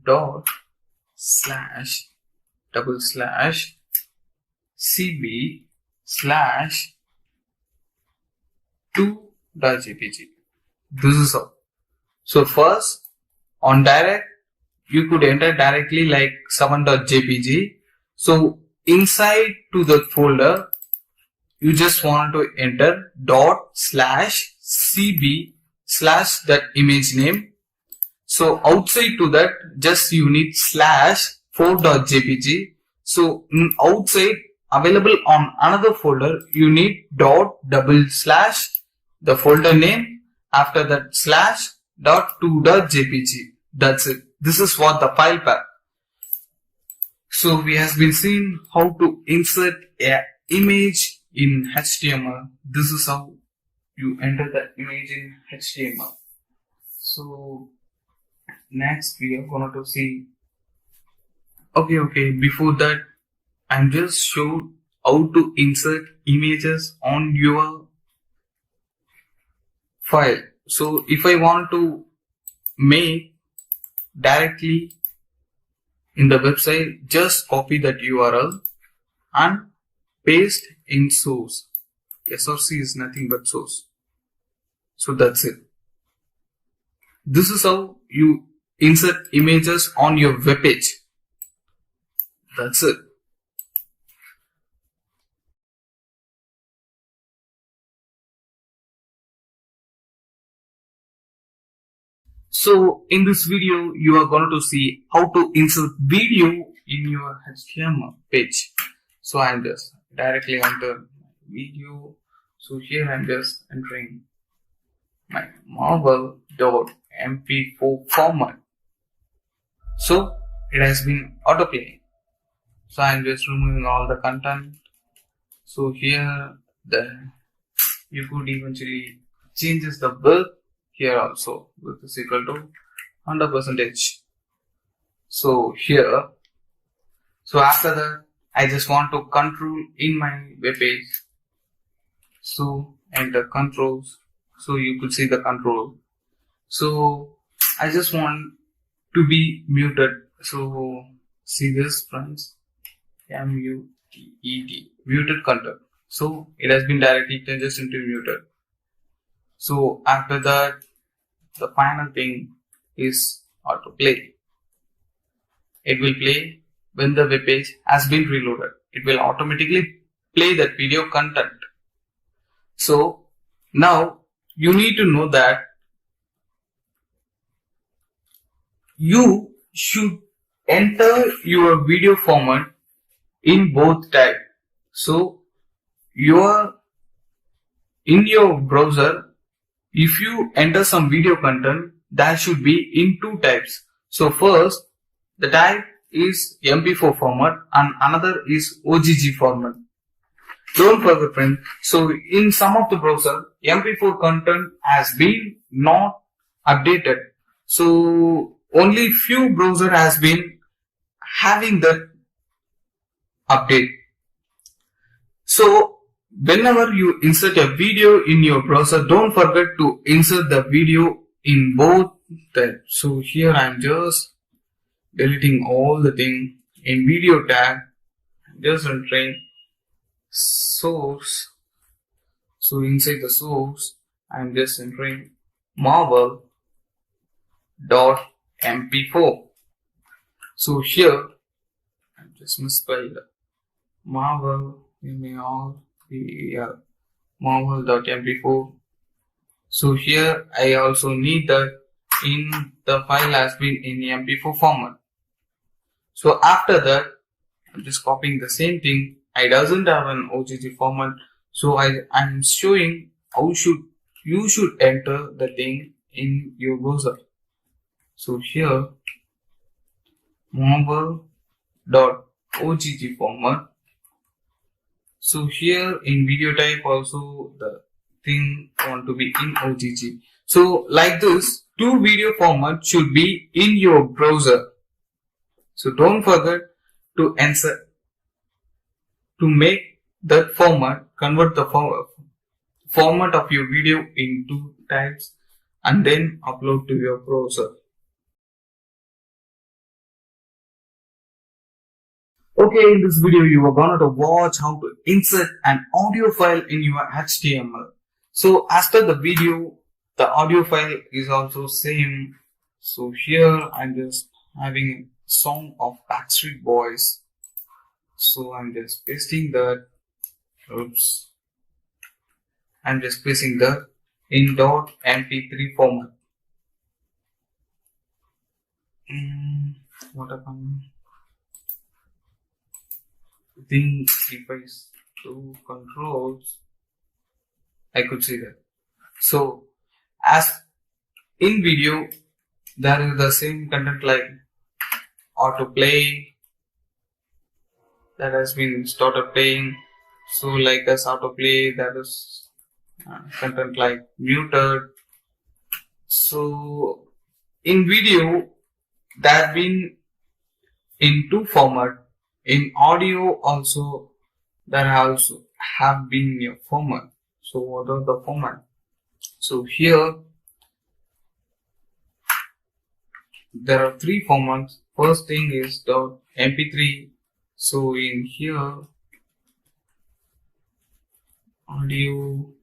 dot slash double slash CB slash 2.jpg. This is how. So first on direct you could enter directly like 7.jpg. So inside to the folder you just want to enter dot slash CB slash that image name. So outside to that just you need slash 4.jpg. So outside available on another folder you need dot double slash the folder name, after that slash dot 2.jpg. That's it. This is what the file path. So we have been seeing how to insert a image in HTML. This is how you enter the image in HTML. So next we are going to see, okay, before that I'm just showed how to insert images on your file. So if I want to make directly in the website, just copy that URL and paste in source. SRC is nothing but source. So that's it. This is how you insert images on your web page. That's it. So in this video, you are going to see how to insert video in your HTML page. So I'm just directly enter video. So here I'm just entering my marble.mp4 format. So it has been autoplay. So I'm just removing all the content. So here you could eventually changes the width here also. Width is equal to 100%. So here, so after that I just want to control in my web page. So enter controls. So you could see the control. So I just want to be muted. So see this, friends, M-U-T-E-D, muted content. So it has been directly changes into muted. So after that, the final thing is autoplay. It will play when the web page has been reloaded. It will automatically play that video content. So now you need to know that you should enter your video format in both types. So in your browser, if you enter some video content, that should be in two types. So first, the type is MP4 format and another is OGG format. Don't forget friends, so in some of the browser, MP4 content has been not updated. So only few browser has been having that update. So whenever you insert a video in your browser, don't forget to insert the video in both the. So here I am just deleting all the thing in video tag, just entering source. So inside the source, I am just entering marvel.mp4. So here I just misspelled marvel. You may all be marvel.mp4. So here I also need that in the file has been in mp4 format. So after that, I'm just copying the same thing. I doesn't have an OGG format, so I'm showing how you should enter the thing in your browser. So here marvel.ogg format. So here in video type also the thing want to be in OGG. So like this, two video format should be in your browser. So don't forget to answer to make that format, convert the format of your video into types and then upload to your browser. Okay, in this video you are going to watch how to insert an audio file in your HTML. So as per the video, the audio file is also same. So here I'm just having a song of Backstreet Boys. So I'm just pasting that. Oops. I'm just pasting that in .mp3 format. What happened? I think if I do controls, I could see that. So as in video, there is the same content like autoplay that has been started playing. So like as autoplay, there is content like muted. So in video, there have been in two format. In audio also, there also have been a format. So what are the format? So here there are three formats. First thing is .mp3. So in here audio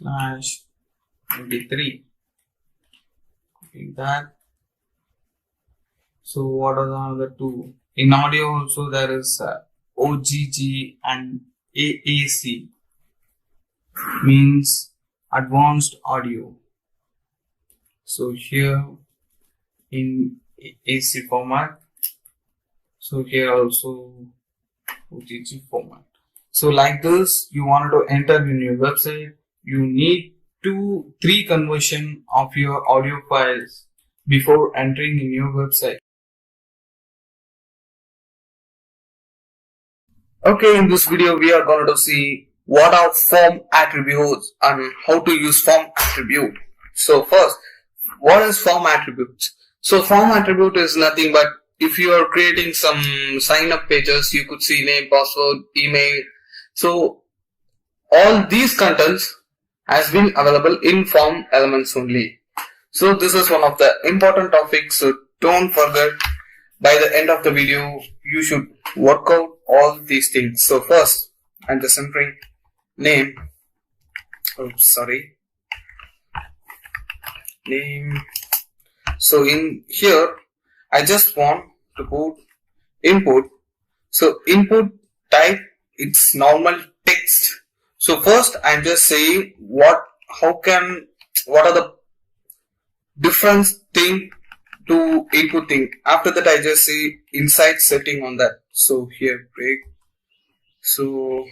/ mp3. Copying that. So what are the other two? In audio also there is OGG and AAC, means advanced audio. So here in AC format, so here also OGG format. So like this, you wanted to enter in your website, you need 2-3 conversion of your audio files before entering in your website. Okay, in this video we are going to see what are form attributes and how to use form attribute. So first, what is form attributes? So form attribute is nothing but if you are creating some sign up pages, you could see name, password, email. So all these contents has been available in form elements only. So this is one of the important topics, so don't forget. By the end of the video, you should work out all these things. So first, I'm just entering name. Name. So in here, I just want to put input. So input type, it's normal text. So first, I'm just saying what are the different thing to input thing. After that, I just say inside setting on that. So here break. So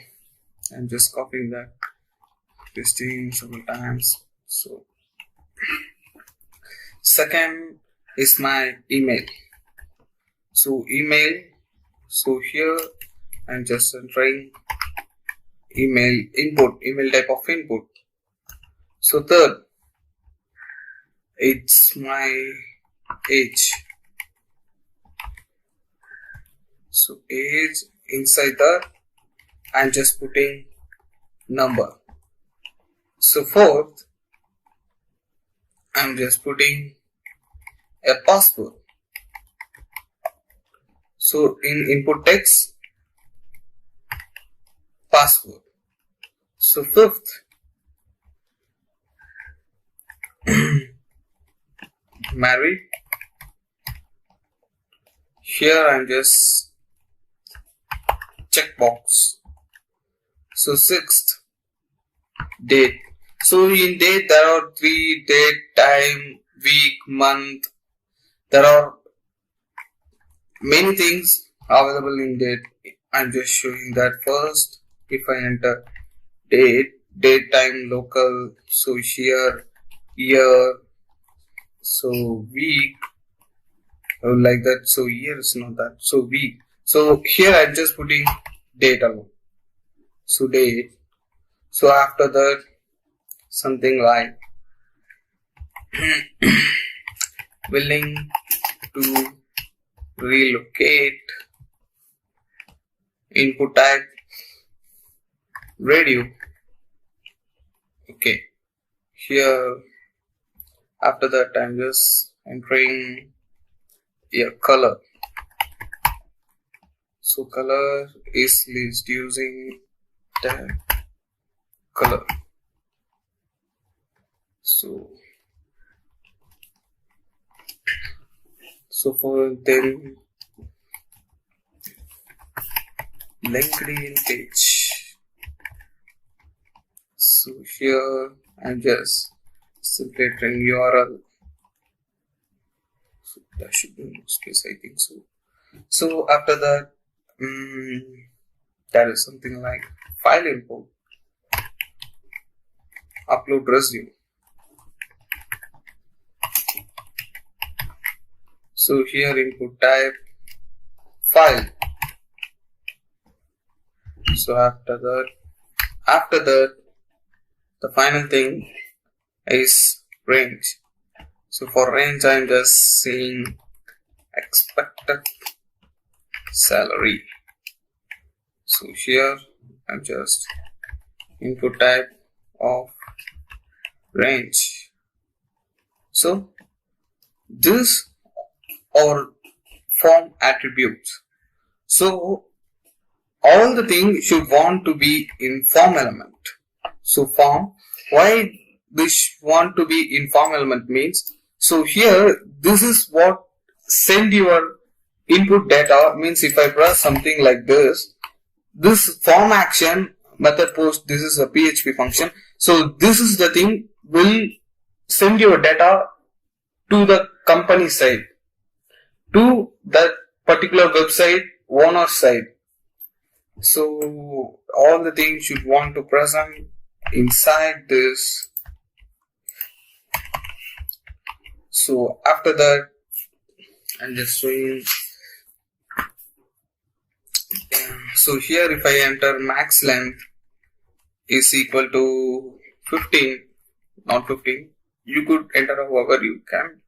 I'm just copying that, pasting several times. So second, is my email. So email, so here I'm just entering email input, email type of input. So third, it's my age. So age, inside that I'm just putting number. So fourth, I'm just putting a password. So in input text, password. So fifth, married. Here I'm just checkbox. So sixth, date. So in date there are 3: date, time, week, month. There are many things available in date. I'm just showing that first. If I enter date, time, local, so here, year, so week, like that. So year is not that. So week. So here I'm just putting date alone. So date. So after that, something like willing to relocate, input type radio. Okay, here after that I'm just entering a color. So color is list using tag color. So for then LinkedIn page. So here I'm just simply entering URL. So that should be no space, I think so. So after that, that is something like file import, upload resume. So here input type file. So after that, the final thing is range. So for range, I'm just saying expected salary. So here I'm just input type of range. So this are form attributes. So all the things should want to be in form element. So form, why this want to be in form element means, so here this is what send your input data, means if I press something like this form action method post, this is a PHP function. So this is the thing will send your data to the company side, to that particular website owner side. So all the things should want to present inside this. So after that, I'm just showing. So here if I enter max length is equal to 15, not 15. You could enter however you can.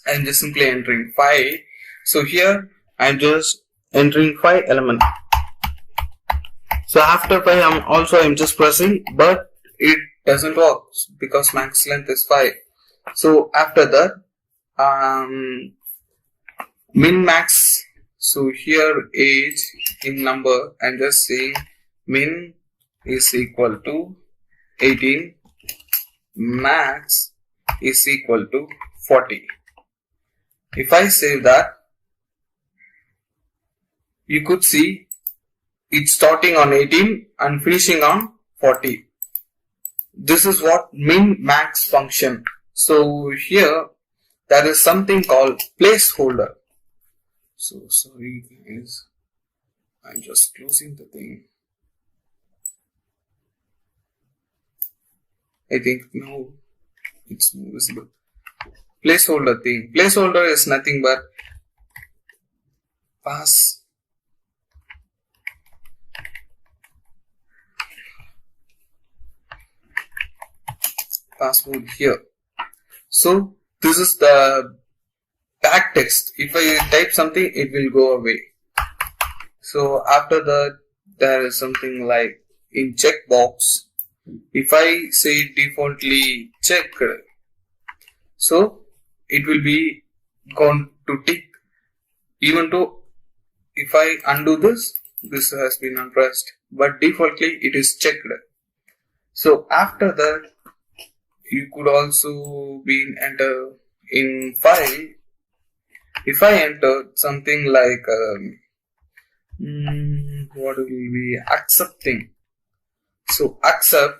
I'm just simply entering 5. So here I'm just entering 5 element. So after 5 I'm just pressing, but it doesn't work because max length is 5. So after that, min max. So here age in number, I'm just saying min is equal to 18, max is equal to 40. If I save that, you could see it's starting on 18 and finishing on 40. This is what min max function. So here there is something called placeholder. So sorry guys, I'm just closing the thing. I think now it's more visible. placeholder thing. Placeholder is nothing but password here. So this is the back text. If I type something, it will go away. So after that, there is something like in checkbox. If I say defaultly checked, so it will be gone to tick. Even though if I undo this, this has been unpressed, but defaultly it is checked. So after that, you could also be enter in file. If I enter something like what will be accepting. So accept.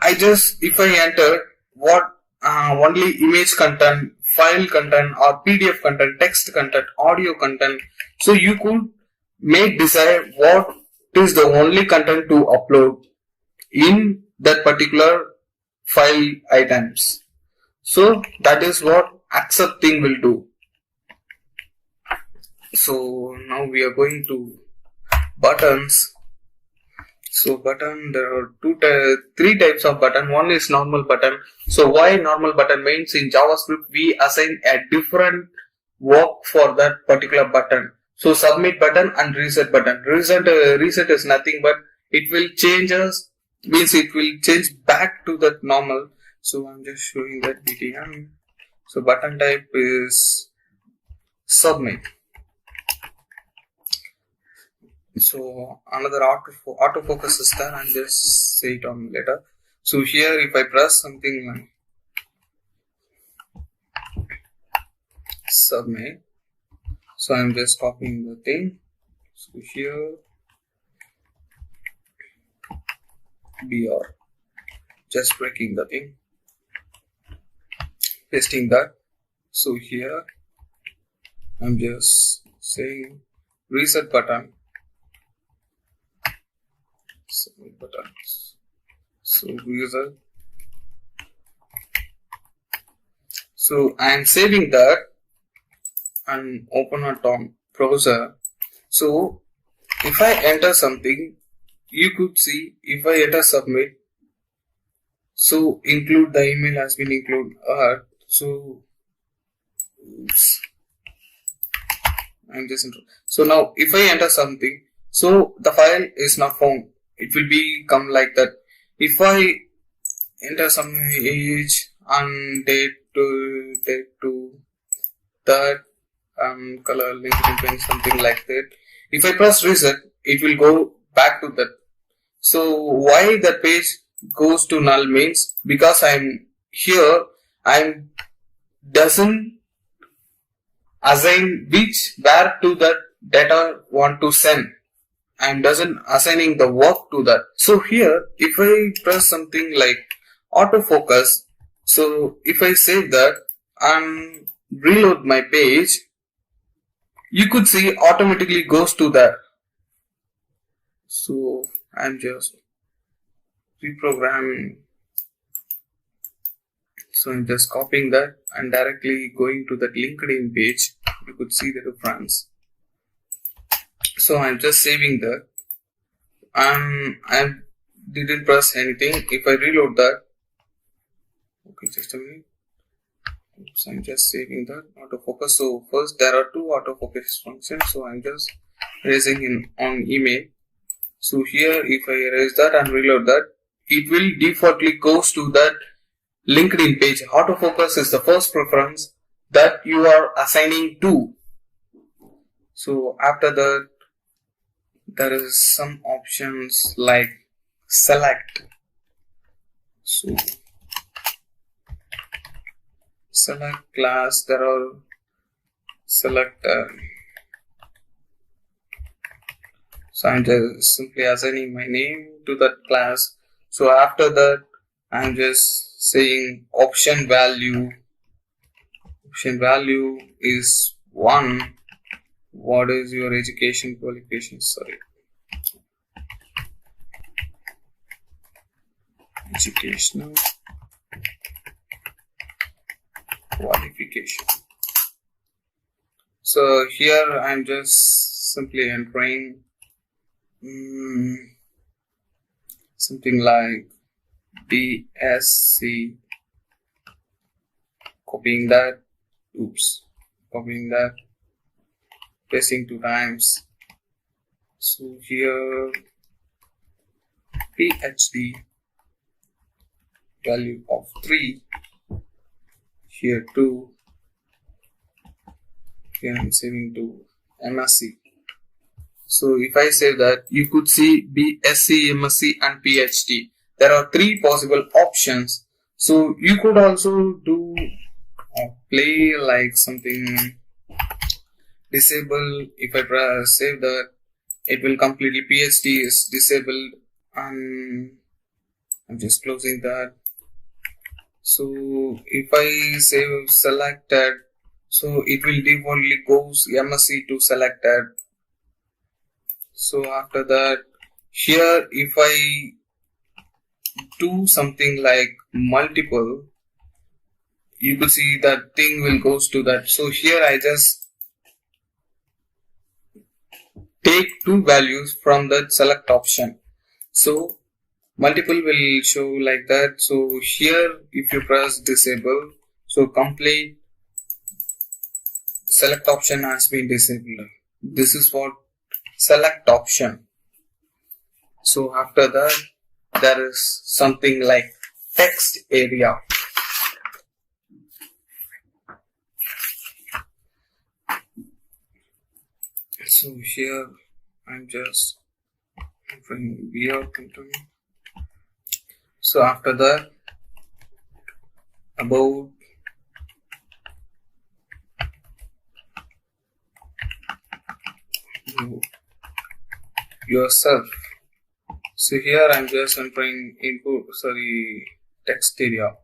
If I enter what only image content, file content, or PDF content, text content, audio content. So you could decide what is the only content to upload in that particular file items. So that is what accepting will do. So now we are going to buttons. So button, there are three types of button. One is normal button. So why normal button means in JavaScript we assign a different work for that particular button. So submit button and reset button. Reset is nothing but it will change back to that normal. So I'm just showing that btn. So button type is submit. So another autofocus is there, and just say it on later. So here if I press something like submit, so I'm just copying the thing. So here BR, just breaking the thing, pasting that. So here I'm just saying reset button. Submit buttons. So user. So I am saving that and open it on browser. So if I enter something, you could see if I enter submit. So include the email has been included. So oops. I'm just so now if I enter something, so the file is not found. It will become like that. If I enter some age and date to that color LinkedIn something like that. If I press reset, it will go back to that. So why the page goes to null means because I'm doesn't assign where to that data want to send. And doesn't assigning the work to that. So here, if I press something like autofocus, so if I save that and reload my page, you could see automatically goes to that. So I'm just reprogramming. So I'm just copying that and directly going to that LinkedIn page. You could see the difference. So I'm just saving that and I didn't press anything. If I reload that, okay, just a minute. Oops, I'm just saving that autofocus. So first there are two autofocus functions. So I'm just erasing on email. So here if I erase that and reload that, it will defaultly goes to that LinkedIn page. Autofocus is the first preference that you are assigning to. So after that, there is some options like select. So select class, there are select. So I'm just simply assigning my name to that class. So after that, I'm just saying option value. Option value is 1. What is your education qualification? Sorry. Educational qualification. So here I'm just simply entering something like BSc, copying that, copying that, pasting 2 times. So here PhD, value of 3, here 2, here I'm saving to MSc. So if I say that, you could see BSc, MSc and PhD. There are 3 possible options. So you could also do play like something disable. If I press save that, it will completely PhD is disabled, and I'm just closing that. So if I save selected, so it will defaultly goes MSc to selected. So after that, here if I do something like multiple, you could see that thing will goes to that. So here I just take 2 values from the select option. So multiple will show like that. So here if you press disable, so complete select option has been disabled. This is what select option. So after that, there is something like text area. So here I'm just entering VR continue. So after that, about yourself. So here I'm just entering input, text area.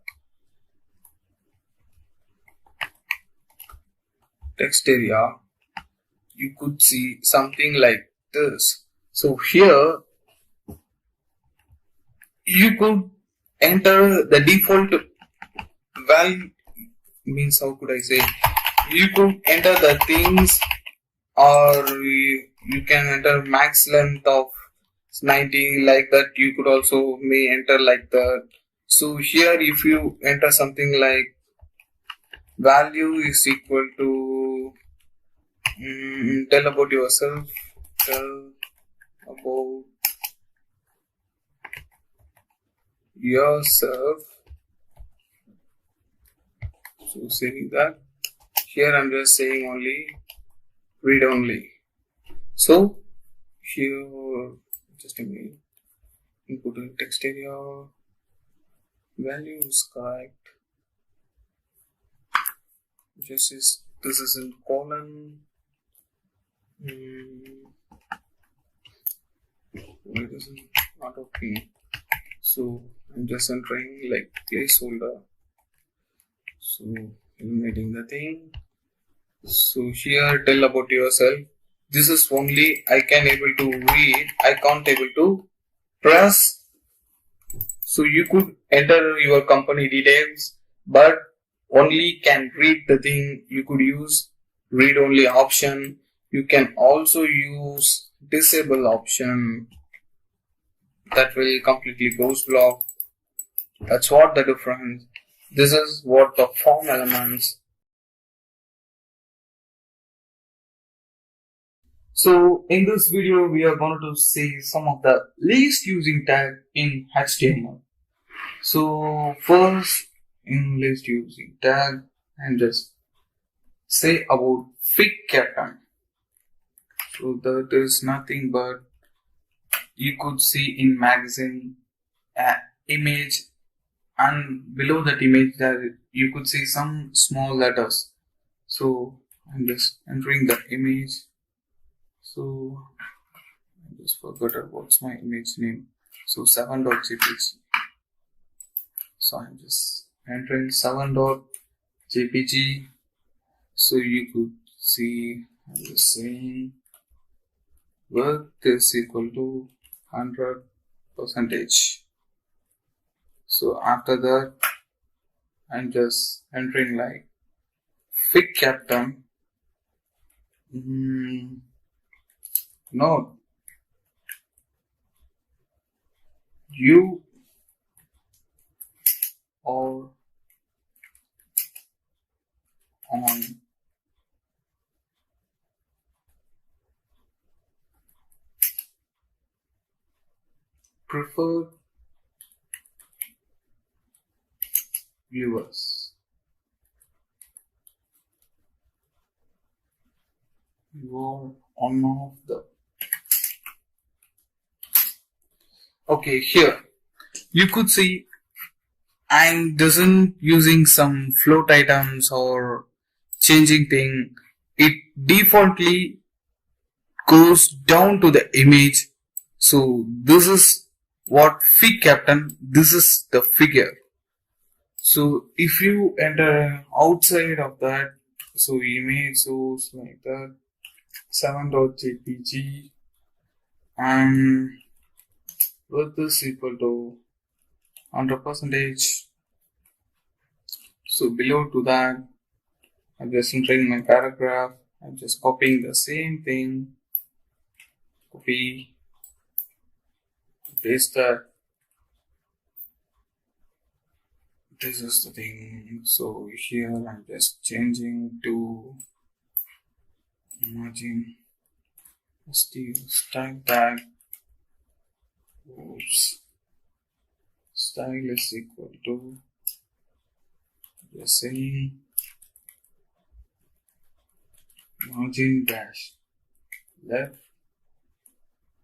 Text area, you could see something like this. So here you could enter the default value, means how could I say, you could enter the things, or you can enter max length of 90 like that. You could also may enter like that. So here if you enter something like value is equal to tell about yourself, tell about yourself. So saving that, here I'm just saying only read only. So here just a minute, input in text area, value is correct, this is in colon. It isn't not okay. So I'm just entering like placeholder, so eliminating the thing. So here tell about yourself, this is only I can able to read, I can't able to press. So you could enter your company details, but only can read the thing. You could use read only option. You can also use disable option, that will completely goes block. That's what the difference. This is what the form elements. So in this video, we are going to see some of the least using tag in HTML. So first, in least using tag, and just say about fig captain. So that is nothing but you could see in magazine image, and below that image there you could see some small letters. So I'm just entering the image. So I just forgot what's my image name. So 7.jpg. So I'm just entering 7.jpg. So you could see I'm just saying width is equal to 100%. So after that I'm just entering like fig captain. No, you are on preferred viewers. You are on of the. Okay, here you could see I'm doesn't using some float items or changing thing. It defaultly goes down to the image. So this is what fig captain. This is the figure. So if you enter outside of that, so image source like that 7.jpg and width is equal to 100%. So below to that, I'm just entering my paragraph. I'm just copying the same thing. Copy, paste that. This is the thing. So here I'm just changing to margin style tag. Oops. Style is equal to just saying margin dash left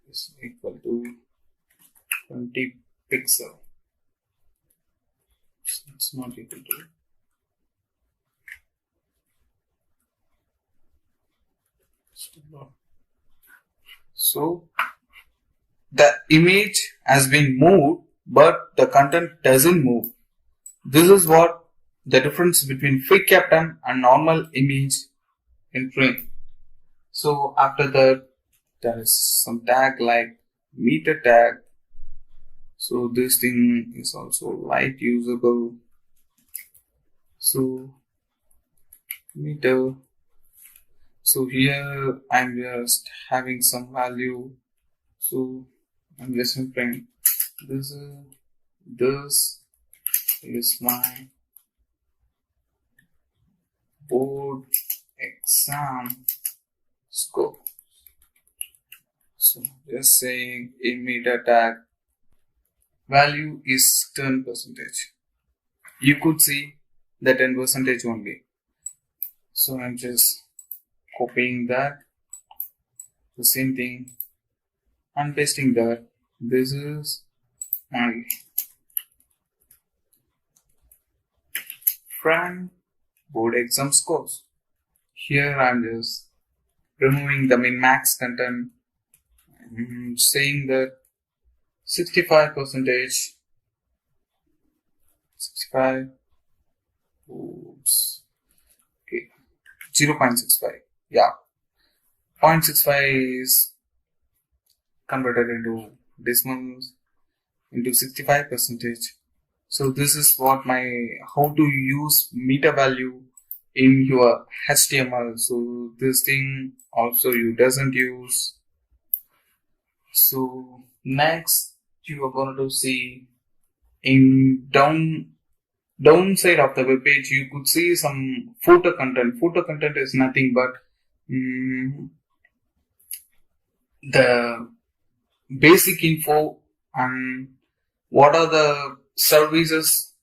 is equal to 20 pixel. It's not equal to. So the image has been moved, but the content doesn't move. This is what the difference between fig captain and normal image entering. So after that, there is some tag like meter tag. So this thing is also light usable. So meter. So here I'm just having some value. So I'm just entering this is my board exam score. So just saying a meter tag value is 10%. You could see the 10% only. So I'm just copying that, the same thing, and pasting that. This is my friend board exam scores. Here I'm just removing the min-max content, saying that 65%, 65, oops, okay, 0.65, yeah, 0.65 is converted into decimals into 65%. So this is what how to use meter value in your HTML. So this thing also you doesn't use. So next you are going to see in downside of the web page, you could see some footer content. Footer content is nothing but the basic info and what are the services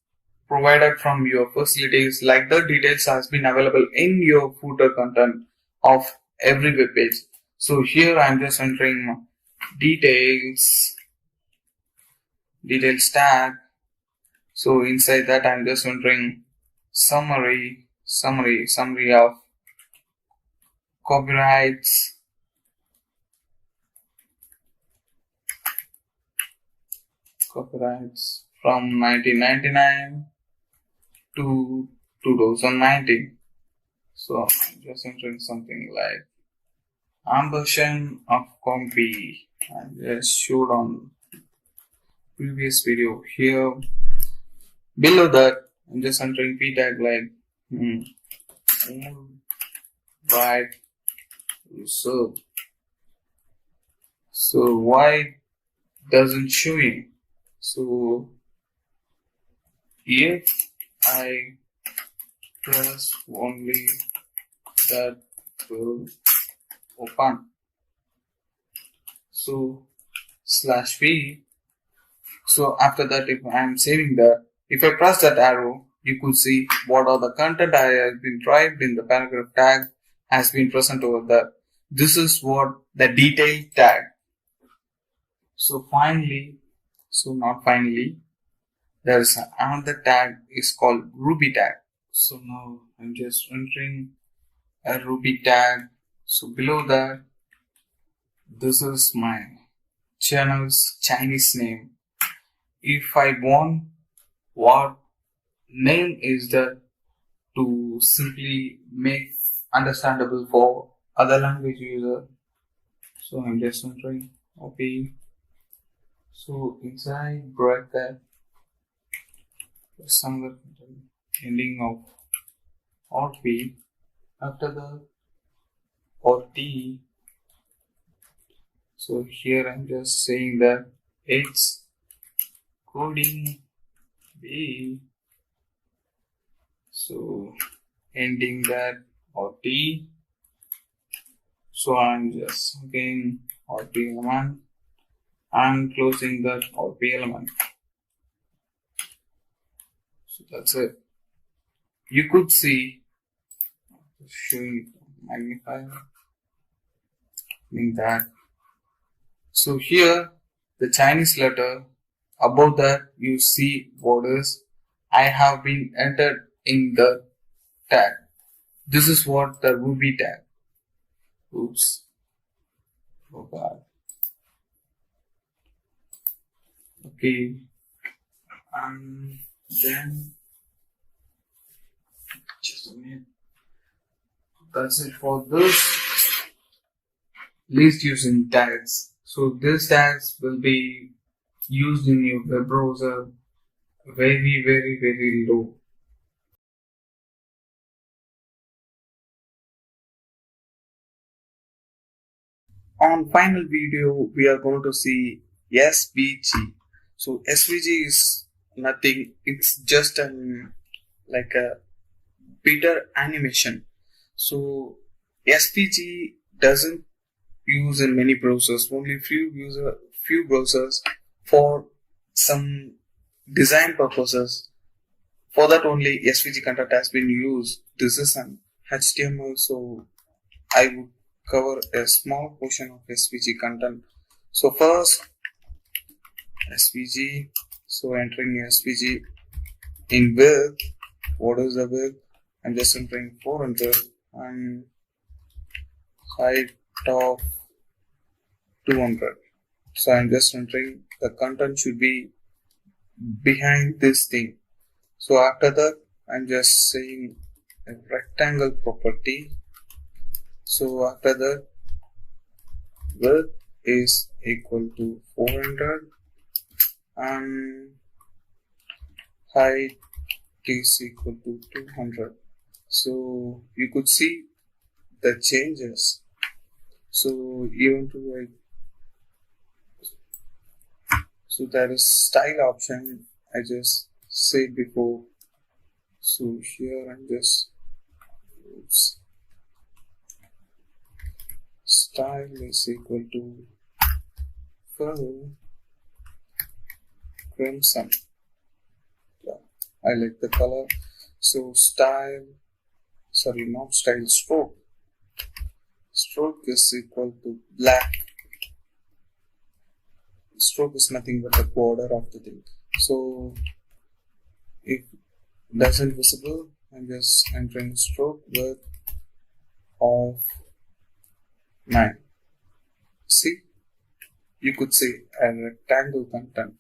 provided from your facilities, like the details has been available in your footer content of every web page. So here I'm just entering details tag. So inside that I'm just entering summary of copyrights, from 1999 to 2019. So I'm just entering something like ambition of copy. I just showed on previous video. Here below that I'm just entering p tag like right so why doesn't showing? So if I press only, that will open. So /v. So after that, if I am saving that, if I press that arrow, you could see what are the content I have been typed in the paragraph tag has been present over there. This is what the detail tag. So not finally, there is another tag is called Ruby tag. So now I'm just entering a Ruby tag. So below that, this is my channel's Chinese name. If I want what name is that to simply make understandable for other language user, so I'm just entering okay. So inside bracket, some ending of or p, after the or t. So here I'm just saying that it's coding b. So ending that or t. So I'm just again or p element and closing that or p element. So that's it. You could see showing magnifier meaning that. So here the Chinese letter, above that you see what is I have been entered in the tag. This is what the Ruby tag. Oops. Oh god. Okay. And then just a minute. That's it for this list using tags. So these tags will be used in your web browser very low. On final video, we are going to see SVG. So SVG is nothing. It's just like a bitter animation. So SVG doesn't use in many browsers. Only few browsers for some design purposes. For that only SVG content has been used. This is an HTML, so I would cover a small portion of SVG content. So first SVG. So entering SVG in width. What is the width? I'm just entering 400 and height of 200. So I'm just entering the content should be behind this thing. So after that, I'm just saying a rectangle property. So after that, width is equal to 400 and height is equal to 200. So you could see the changes. So even to like, so there is style option I just said before. So here I'm just style is equal to full crimson. Yeah, I like the color. So stroke is equal to black. Stroke is nothing but the border of the thing. So if doesn't visible, I'm just entering stroke width of 9. See, you could see a rectangle content.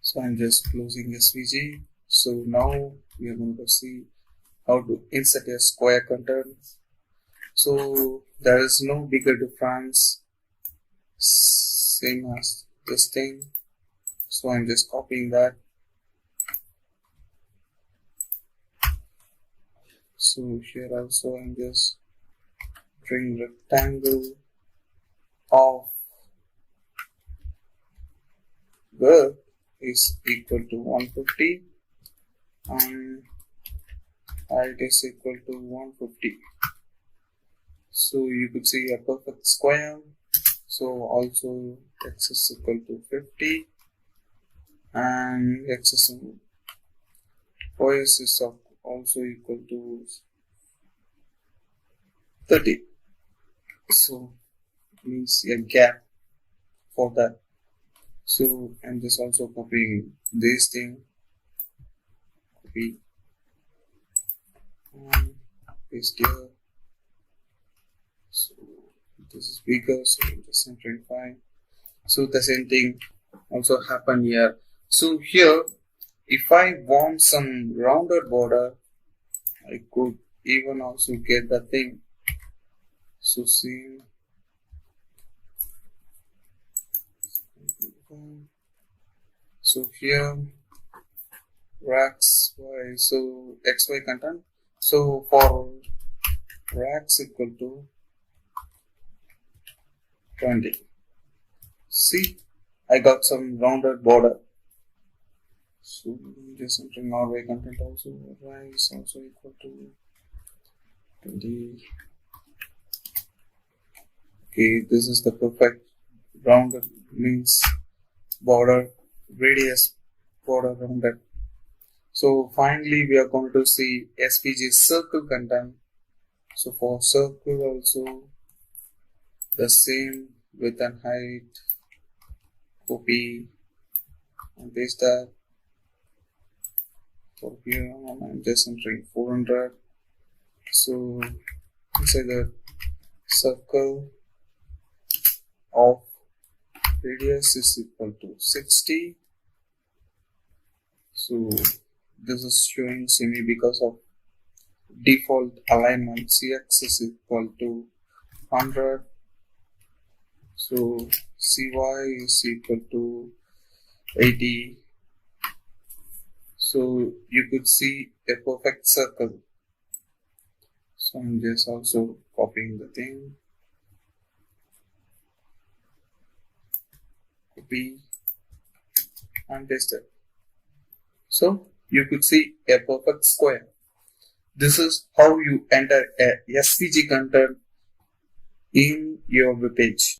So I'm just closing SVG. So now we are going to see how to insert a square content. So there is no bigger difference, same as this thing. So I'm just copying that So here also I'm just doing rectangle of width is equal to 150 and height is equal to 150. So you could see a perfect square. So also x is equal to 50 and x is y is also equal to 30. So means a gap for that. So I'm just also copying this thing, copy and paste here. So this is bigger, so I'm just centering fine. So the same thing also happen here. So here if I want some rounded border, I could even also get the thing. So same. So here racks y, so xy content. So for racks equal to 20. See, I got some rounded border. So just entering Norway content also. Y is also equal to 20. Okay, this is the perfect rounded means border radius border rounded. So finally we are going to see SVG circle content. So for circle also the same width and height, copy and paste that. For here I'm just entering 400. So inside the circle of radius is equal to 60. So this is showing semi because of default alignment. Cx is equal to 100. So cy is equal to 80. So you could see a perfect circle. So I'm just also copying the thing, copy and paste it. So you could see a perfect square. This is how you enter a SVG content in your web page.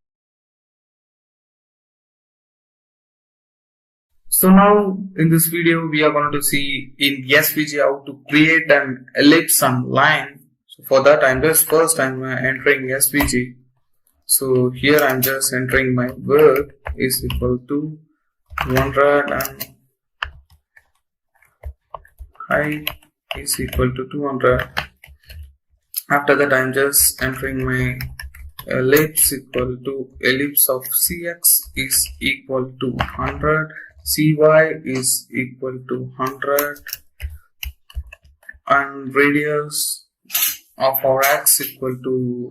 So now in this video we are going to see in SVG how to create an ellipse and line. So for that I'm entering SVG. So here I'm just entering my width is equal to 200 and height is equal to 200. After that I'm just entering my ellipse equal to ellipse of Cx is equal to 100, Cy is equal to 100 and radius of our x equal to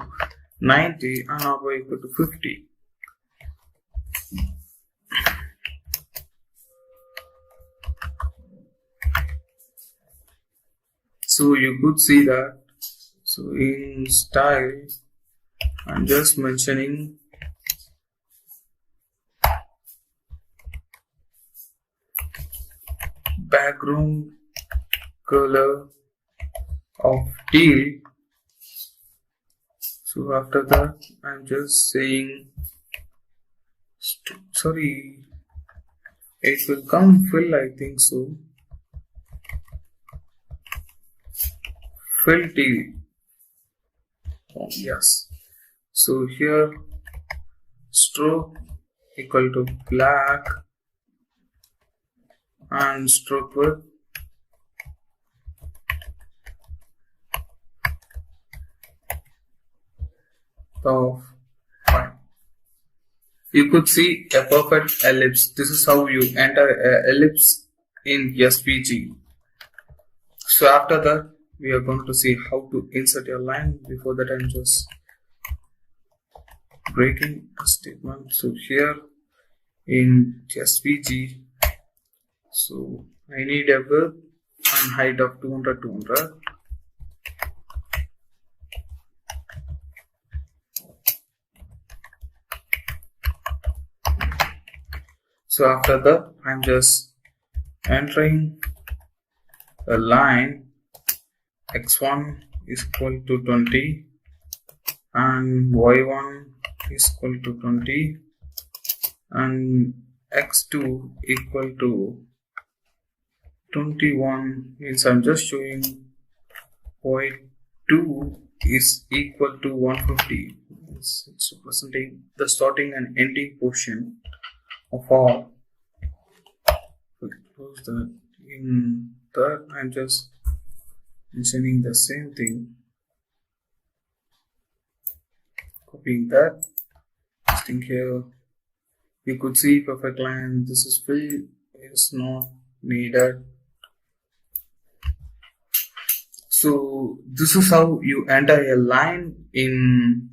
90 and our y equal to 50. So you could see that. So in style I'm just mentioning background color of teal. So after that I'm just saying sorry, it will come fill, I think so, fill teal. Oh, yes. So here stroke equal to black and stroke width of 5. You could see a perfect ellipse. This is how you enter an ellipse in SVG. So after that we are going to see how to insert your line. Before that I'm just breaking a statement. So here in SVG, so I need a width and height of 200. So after that, I'm just entering a line x1 is equal to 20 and y1 is equal to 20 and x2 equal to 21, means I'm just showing y2 is equal to 150. It's representing the starting and ending portion of our. Close that. In that, I'm just mentioning the same thing, copying that, pasting here. You could see perfect line. This is fill is not needed. So this is how you enter a line in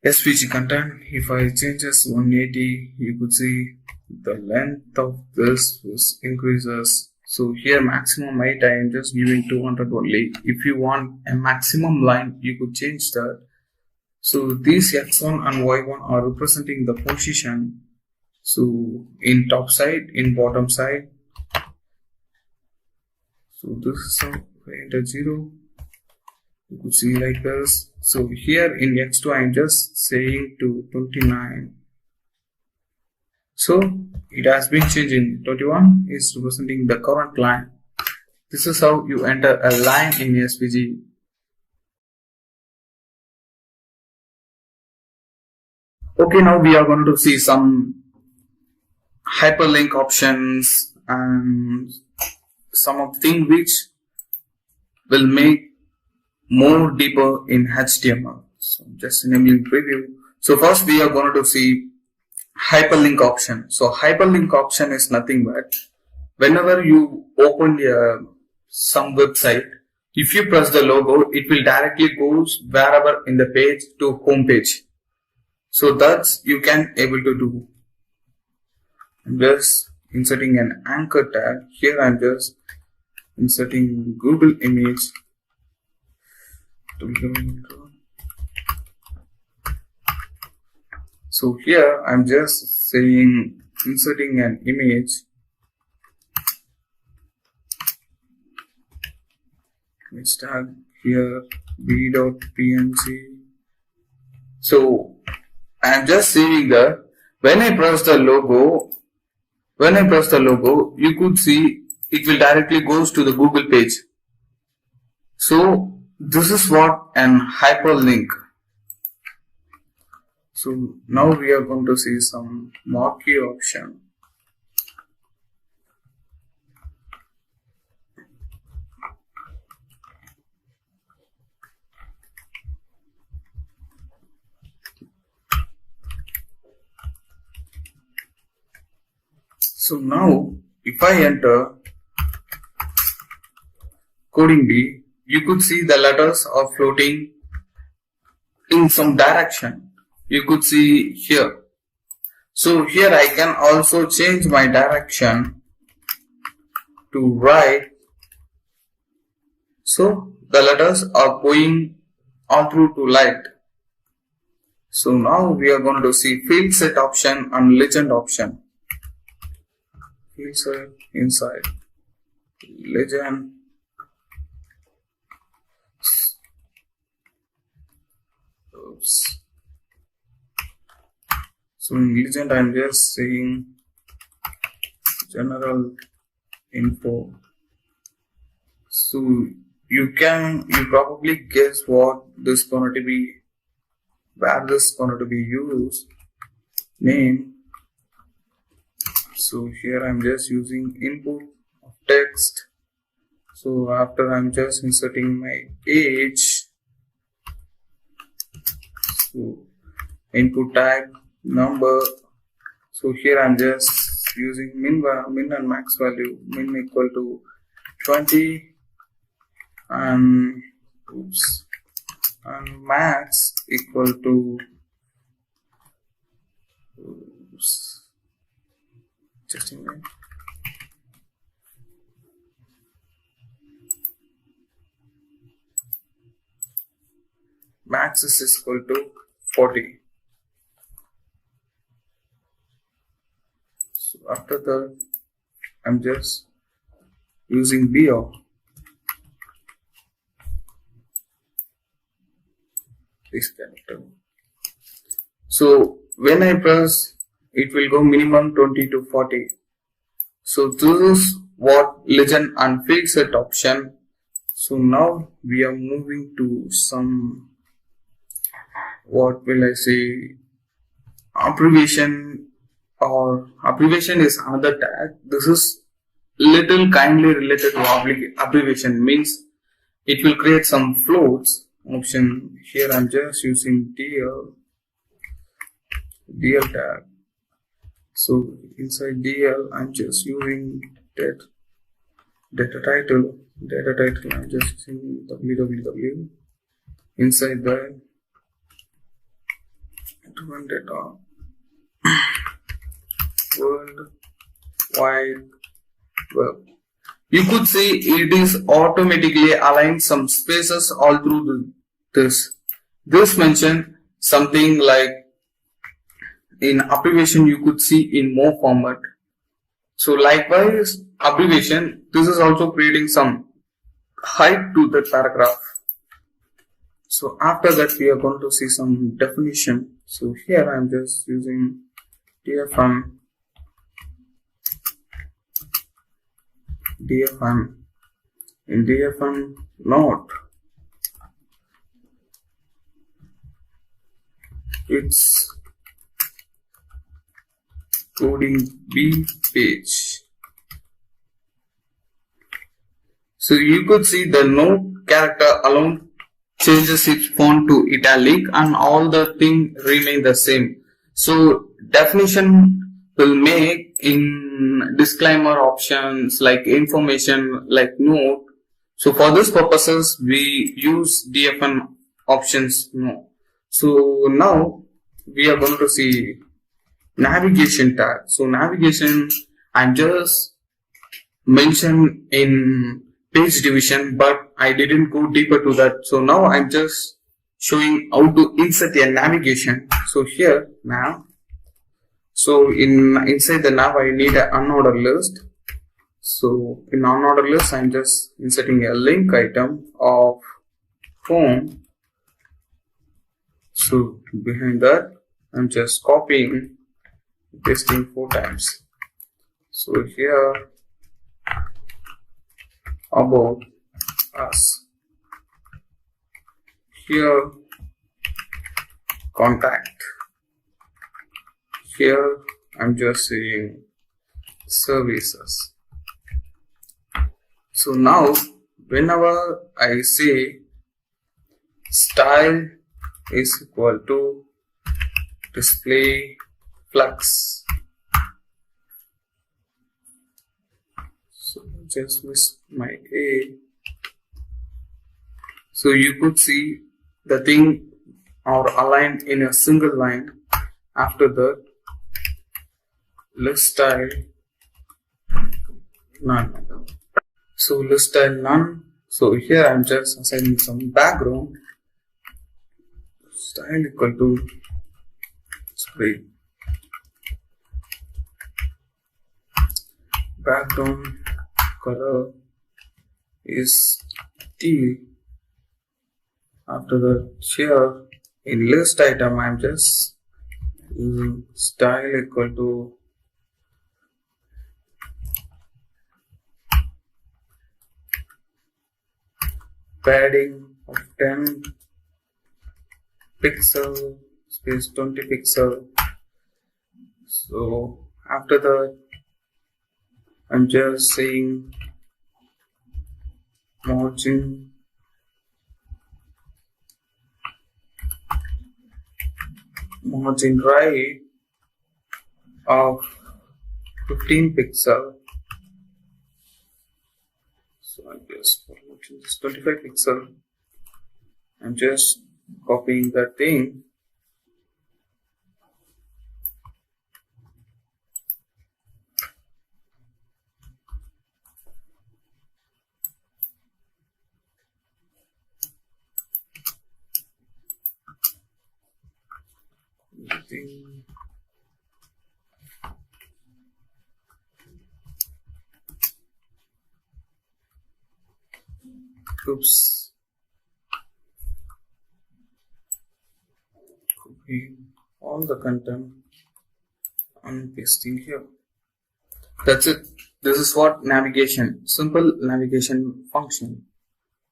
SVG content. If I change this 180, you could see the length of this increases. So here maximum height I am just giving 200 only. If you want a maximum line, you could change that. So these x1 and y1 are representing the position. So in top side, in bottom side. So this is how I enter 0. You could see like this. So here in x2 I am just saying to 29. So it has been changing. 21 is representing the current line. This is how you enter a line in SVG. Okay, now we are going to see some hyperlink options and some of things which will make more deeper in HTML. So just enabling preview. So first we are going to see hyperlink option. So hyperlink option is nothing but whenever you open some website, if you press the logo, it will directly goes wherever in the page to home page. So that's you can able to do. I'm just inserting an anchor tag. Here I'm just inserting Google image. So here I'm just saying inserting an image. Image tag here b.png. So I'm just saying that when I press the logo, you could see it will directly goes to the Google page. So this is what an hyperlink. So now we are going to see some marquee option. So now if I enter coding B, you could see the letters are floating in some direction. You could see here. So here I can also change my direction to right. So the letters are going all through to light. So now we are going to see field set option and legend option. Field set inside legend. Oops. So in legend I'm just saying general info. So you probably guess what this going to be, where this going to be used. Name. So here I'm just using input of text. So after I'm just inserting my age. So input type number. So here I'm just using min and max value. Min equal to 20 and max equal to just a minute. Max is equal to 40. So after that, I'm just using BR. This character. So when I press, it will go minimum 20 to 40. So this is what legend and fake set option. So now we are moving to some, what will I say, abbreviation, or abbreviation is another tag. This is little kindly related to abbreviation, means it will create some floats option. Here I'm just using DL tag. So inside DL I'm just using data title I'm just using www. Inside that run data world wide web. You could see it is automatically aligned some spaces all through this. This mentioned something like in abbreviation you could see in more format. So likewise abbreviation, this is also creating some height to the paragraph. So after that we are going to see some definition. So here I am just using DFM in DFM note. It's coding B page. So you could see the note character alone changes its font to italic and all the thing remain the same. So definition will make in disclaimer options like information like note. So for this purposes we use DFN options no. So now we are going to see navigation tag. So navigation I'm just mentioned in page division, but I didn't go deeper to that. So now I'm just showing how to insert a navigation. So here now, so inside the nav I need an unordered list. So in unordered list I'm just inserting a link item of home. So behind that I'm just copying, pasting 4 times. So here about us, here contact, here I'm just saying services. So now whenever I say style is equal to display flux, so just miss my A. So you could see the thing are aligned in a single line. After that, list style none. So list style none. So here I'm just assigning some background. Style equal to background color is teal. After that, here in list item I'm just using style equal to padding of 10 pixel space 20 pixel. So after that I'm just saying margin right of 15 pixel. So I guess for this 25 pixel I'm just copying that thing. Oops. Copy all the content and pasting here. That's it. This is what navigation, simple navigation function.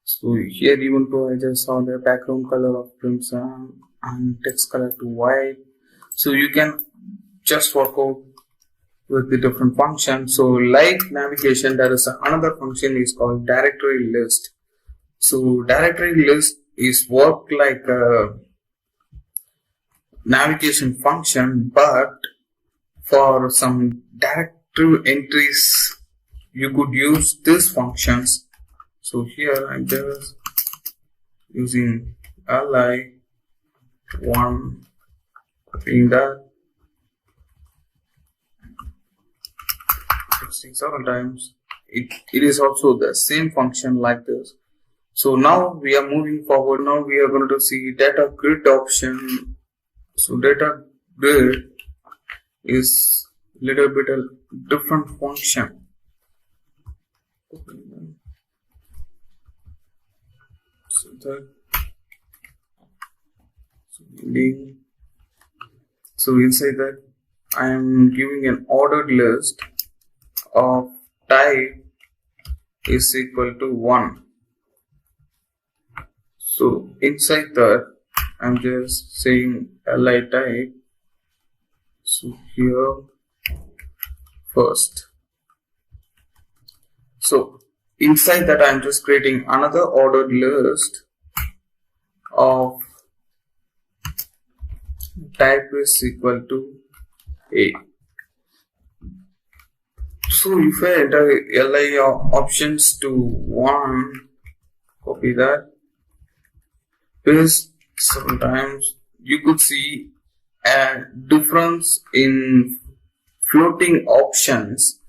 So here even though I just saw the background color of crimson and text color to white. So you can just work out with the different functions. So like navigation, there is another function is called directory list. So directory list is work like a navigation function, but for some directory entries you could use these functions. So here I'm just using li1, copying that, pasting several times. It is also the same function like this. So now we are moving forward. Now we are going to see data grid option. So data grid is little bit a different function. So inside that I am giving an ordered list of type is equal to 1. So inside that I'm just saying li type. So here first. So inside that I'm just creating another ordered list of type is equal to A. So if I enter li options to 1, copy that, paste sometimes, you could see a difference in floating options.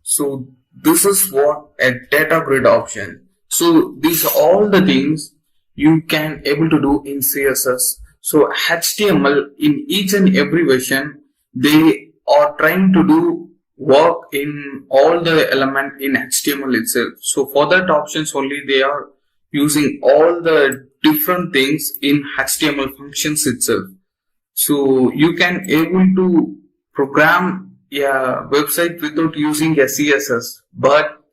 So this is what a data grid option. So these are all the things you can able to do in CSS. So HTML in each and every version, they are trying to do work in all the element in HTML itself. So for that options only they are using all the different things in HTML functions itself. So you can able to program a website without using a CSS, but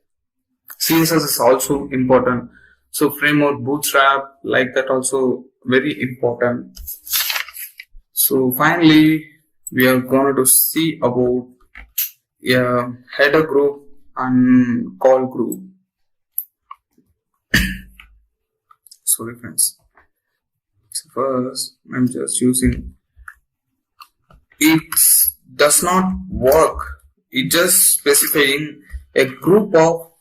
CSS is also important. So framework, bootstrap, like that also very important. So finally we are going to see about a header group and call group. Sorry friends. So first I'm just using, it does not work, it just specifying a group of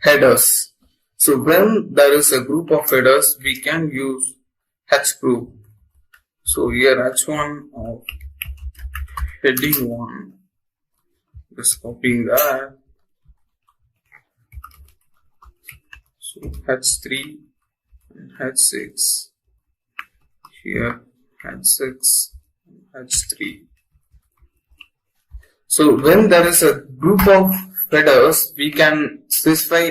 headers. So when there is a group of headers, we can use H group. So here H1 of heading 1, just copying that. So H3 and H6, here H6 and H3. So when there is a group of headers, we can specify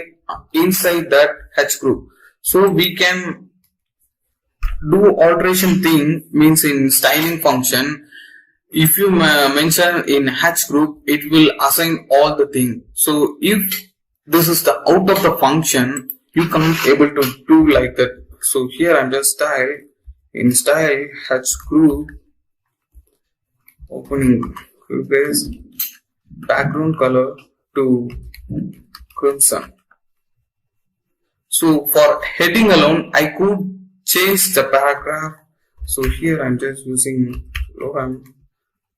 inside that H group. So we can do alteration thing, means in styling function. If you mention in H group, it will assign all the thing. So if this is the out of the function, you can't able to do like that. So here I'm just in style H group, opening base, background color to crimson. So for heading alone, I could change the paragraph. So here I'm just using lorem.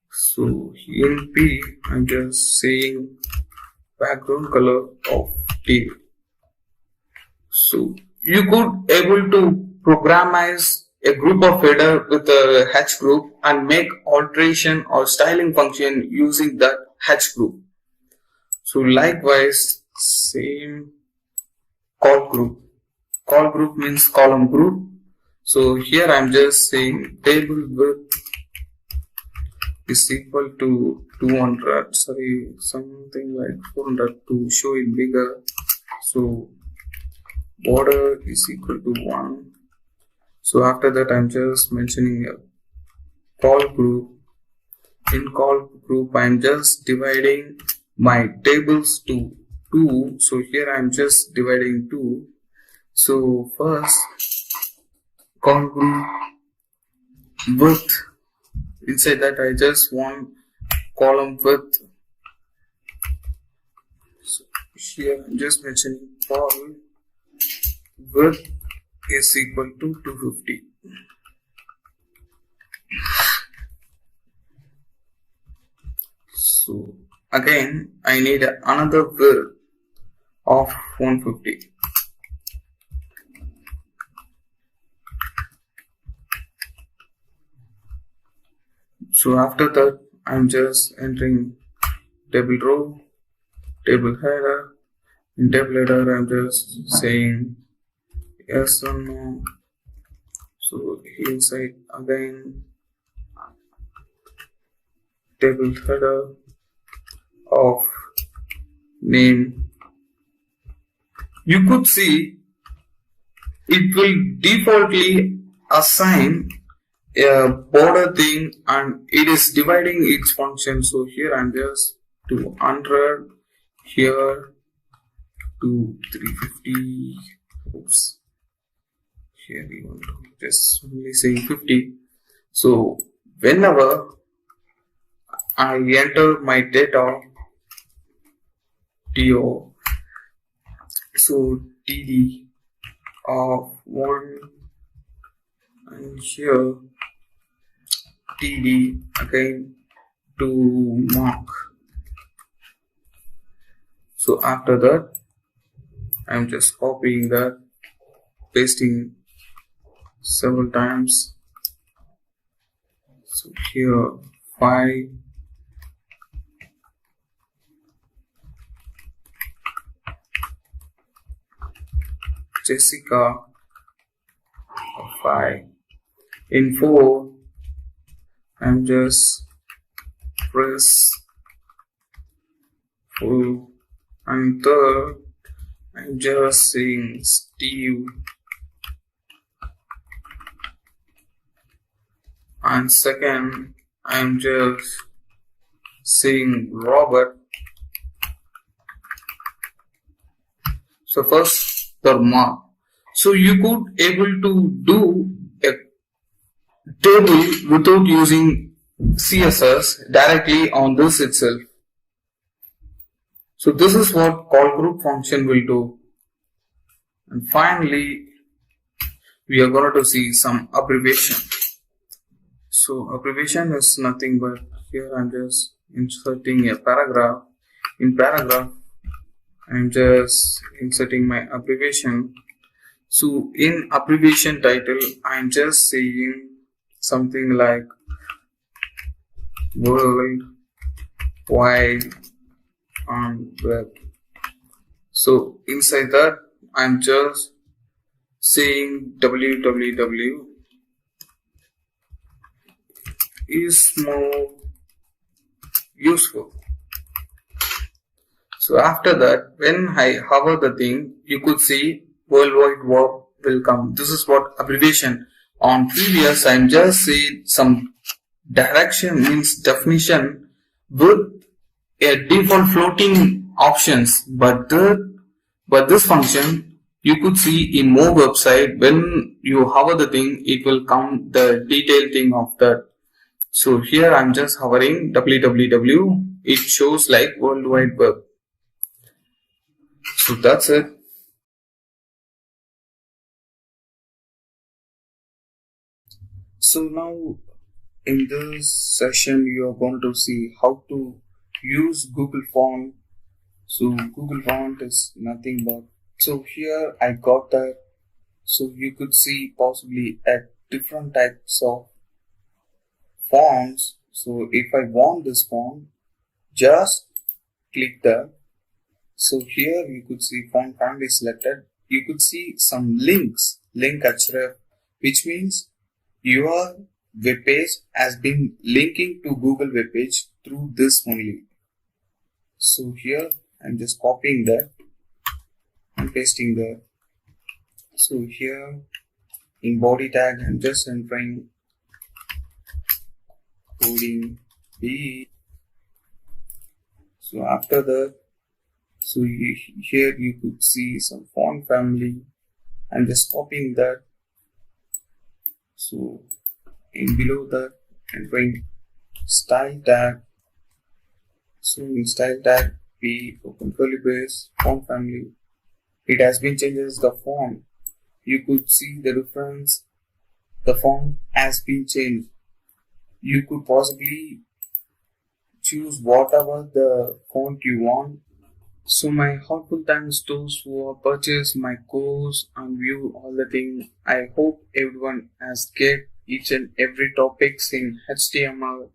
So in P, I'm just saying background color of teal. So you could able to programize a group of header with a H group and make alteration or styling function using that H group. So likewise, same call group. Call group means column group. So here I'm just saying table width is equal to 200, something like 400 to show it bigger. So border is equal to 1. So after that I'm just mentioning a call group. In call group I'm just dividing my tables to 2. So here I'm just dividing 2. So first call group width, inside that I just want column width. So here I'm just mentioning call width is equal to 250. So again I need another width of 150. So after that I'm just entering table row, table header. In table header I'm just saying yes or no. So inside again table header of name. You could see it will defaultly assign a border thing and it is dividing each function. So here I'm just to 100, here to 350. Oops. Here we want to just only saying 50. So whenever I enter my data TO, so TD of 1 and here TD again to mark. So after that I'm just copying that, pasting several times. So here 5, Jessica 5. In 4 I'm just press full, and third I'm just saying Steve, and second I'm just saying Robert. So first the mark. So you could able to do a table without using CSS directly on this itself. So this is what call group function will do. And finally we are going to see some abbreviation. So abbreviation is nothing but here I'm just inserting a paragraph. In paragraph I'm just inserting my abbreviation. So in abbreviation title I'm just saying something like world wide and web. So inside that I'm just saying www is more useful. So after that when I hover the thing, you could see World Wide Web will come. This is what abbreviation. On previous I'm just saying some direction means definition with a default floating options, but this function you could see in more website, when you hover the thing it will come the detailed thing of that. So here I'm just hovering www, it shows like World Wide Web. So that's it. So now in this session you are going to see how to use Google Font. So Google Font is nothing but, so here I got that. So you could see possibly at different types of fonts. So if I want this font, just click that. So here you could see font family selected. You could see some links, link href, which means your web page has been linking to Google web page through this only. So here I'm just copying that and pasting there. So here in body tag, I'm just entering coding B. So after that, here you could see some font family. I'm just copying that. So in below that, entering style tag. So in style tag, we open curly brace, font family. It has been changed as the font. You could see the difference. The font has been changed. You could possibly choose whatever the font you want. So my heartful thanks to those who have purchased my course and view all the things. I hope everyone has get each and every topics in HTML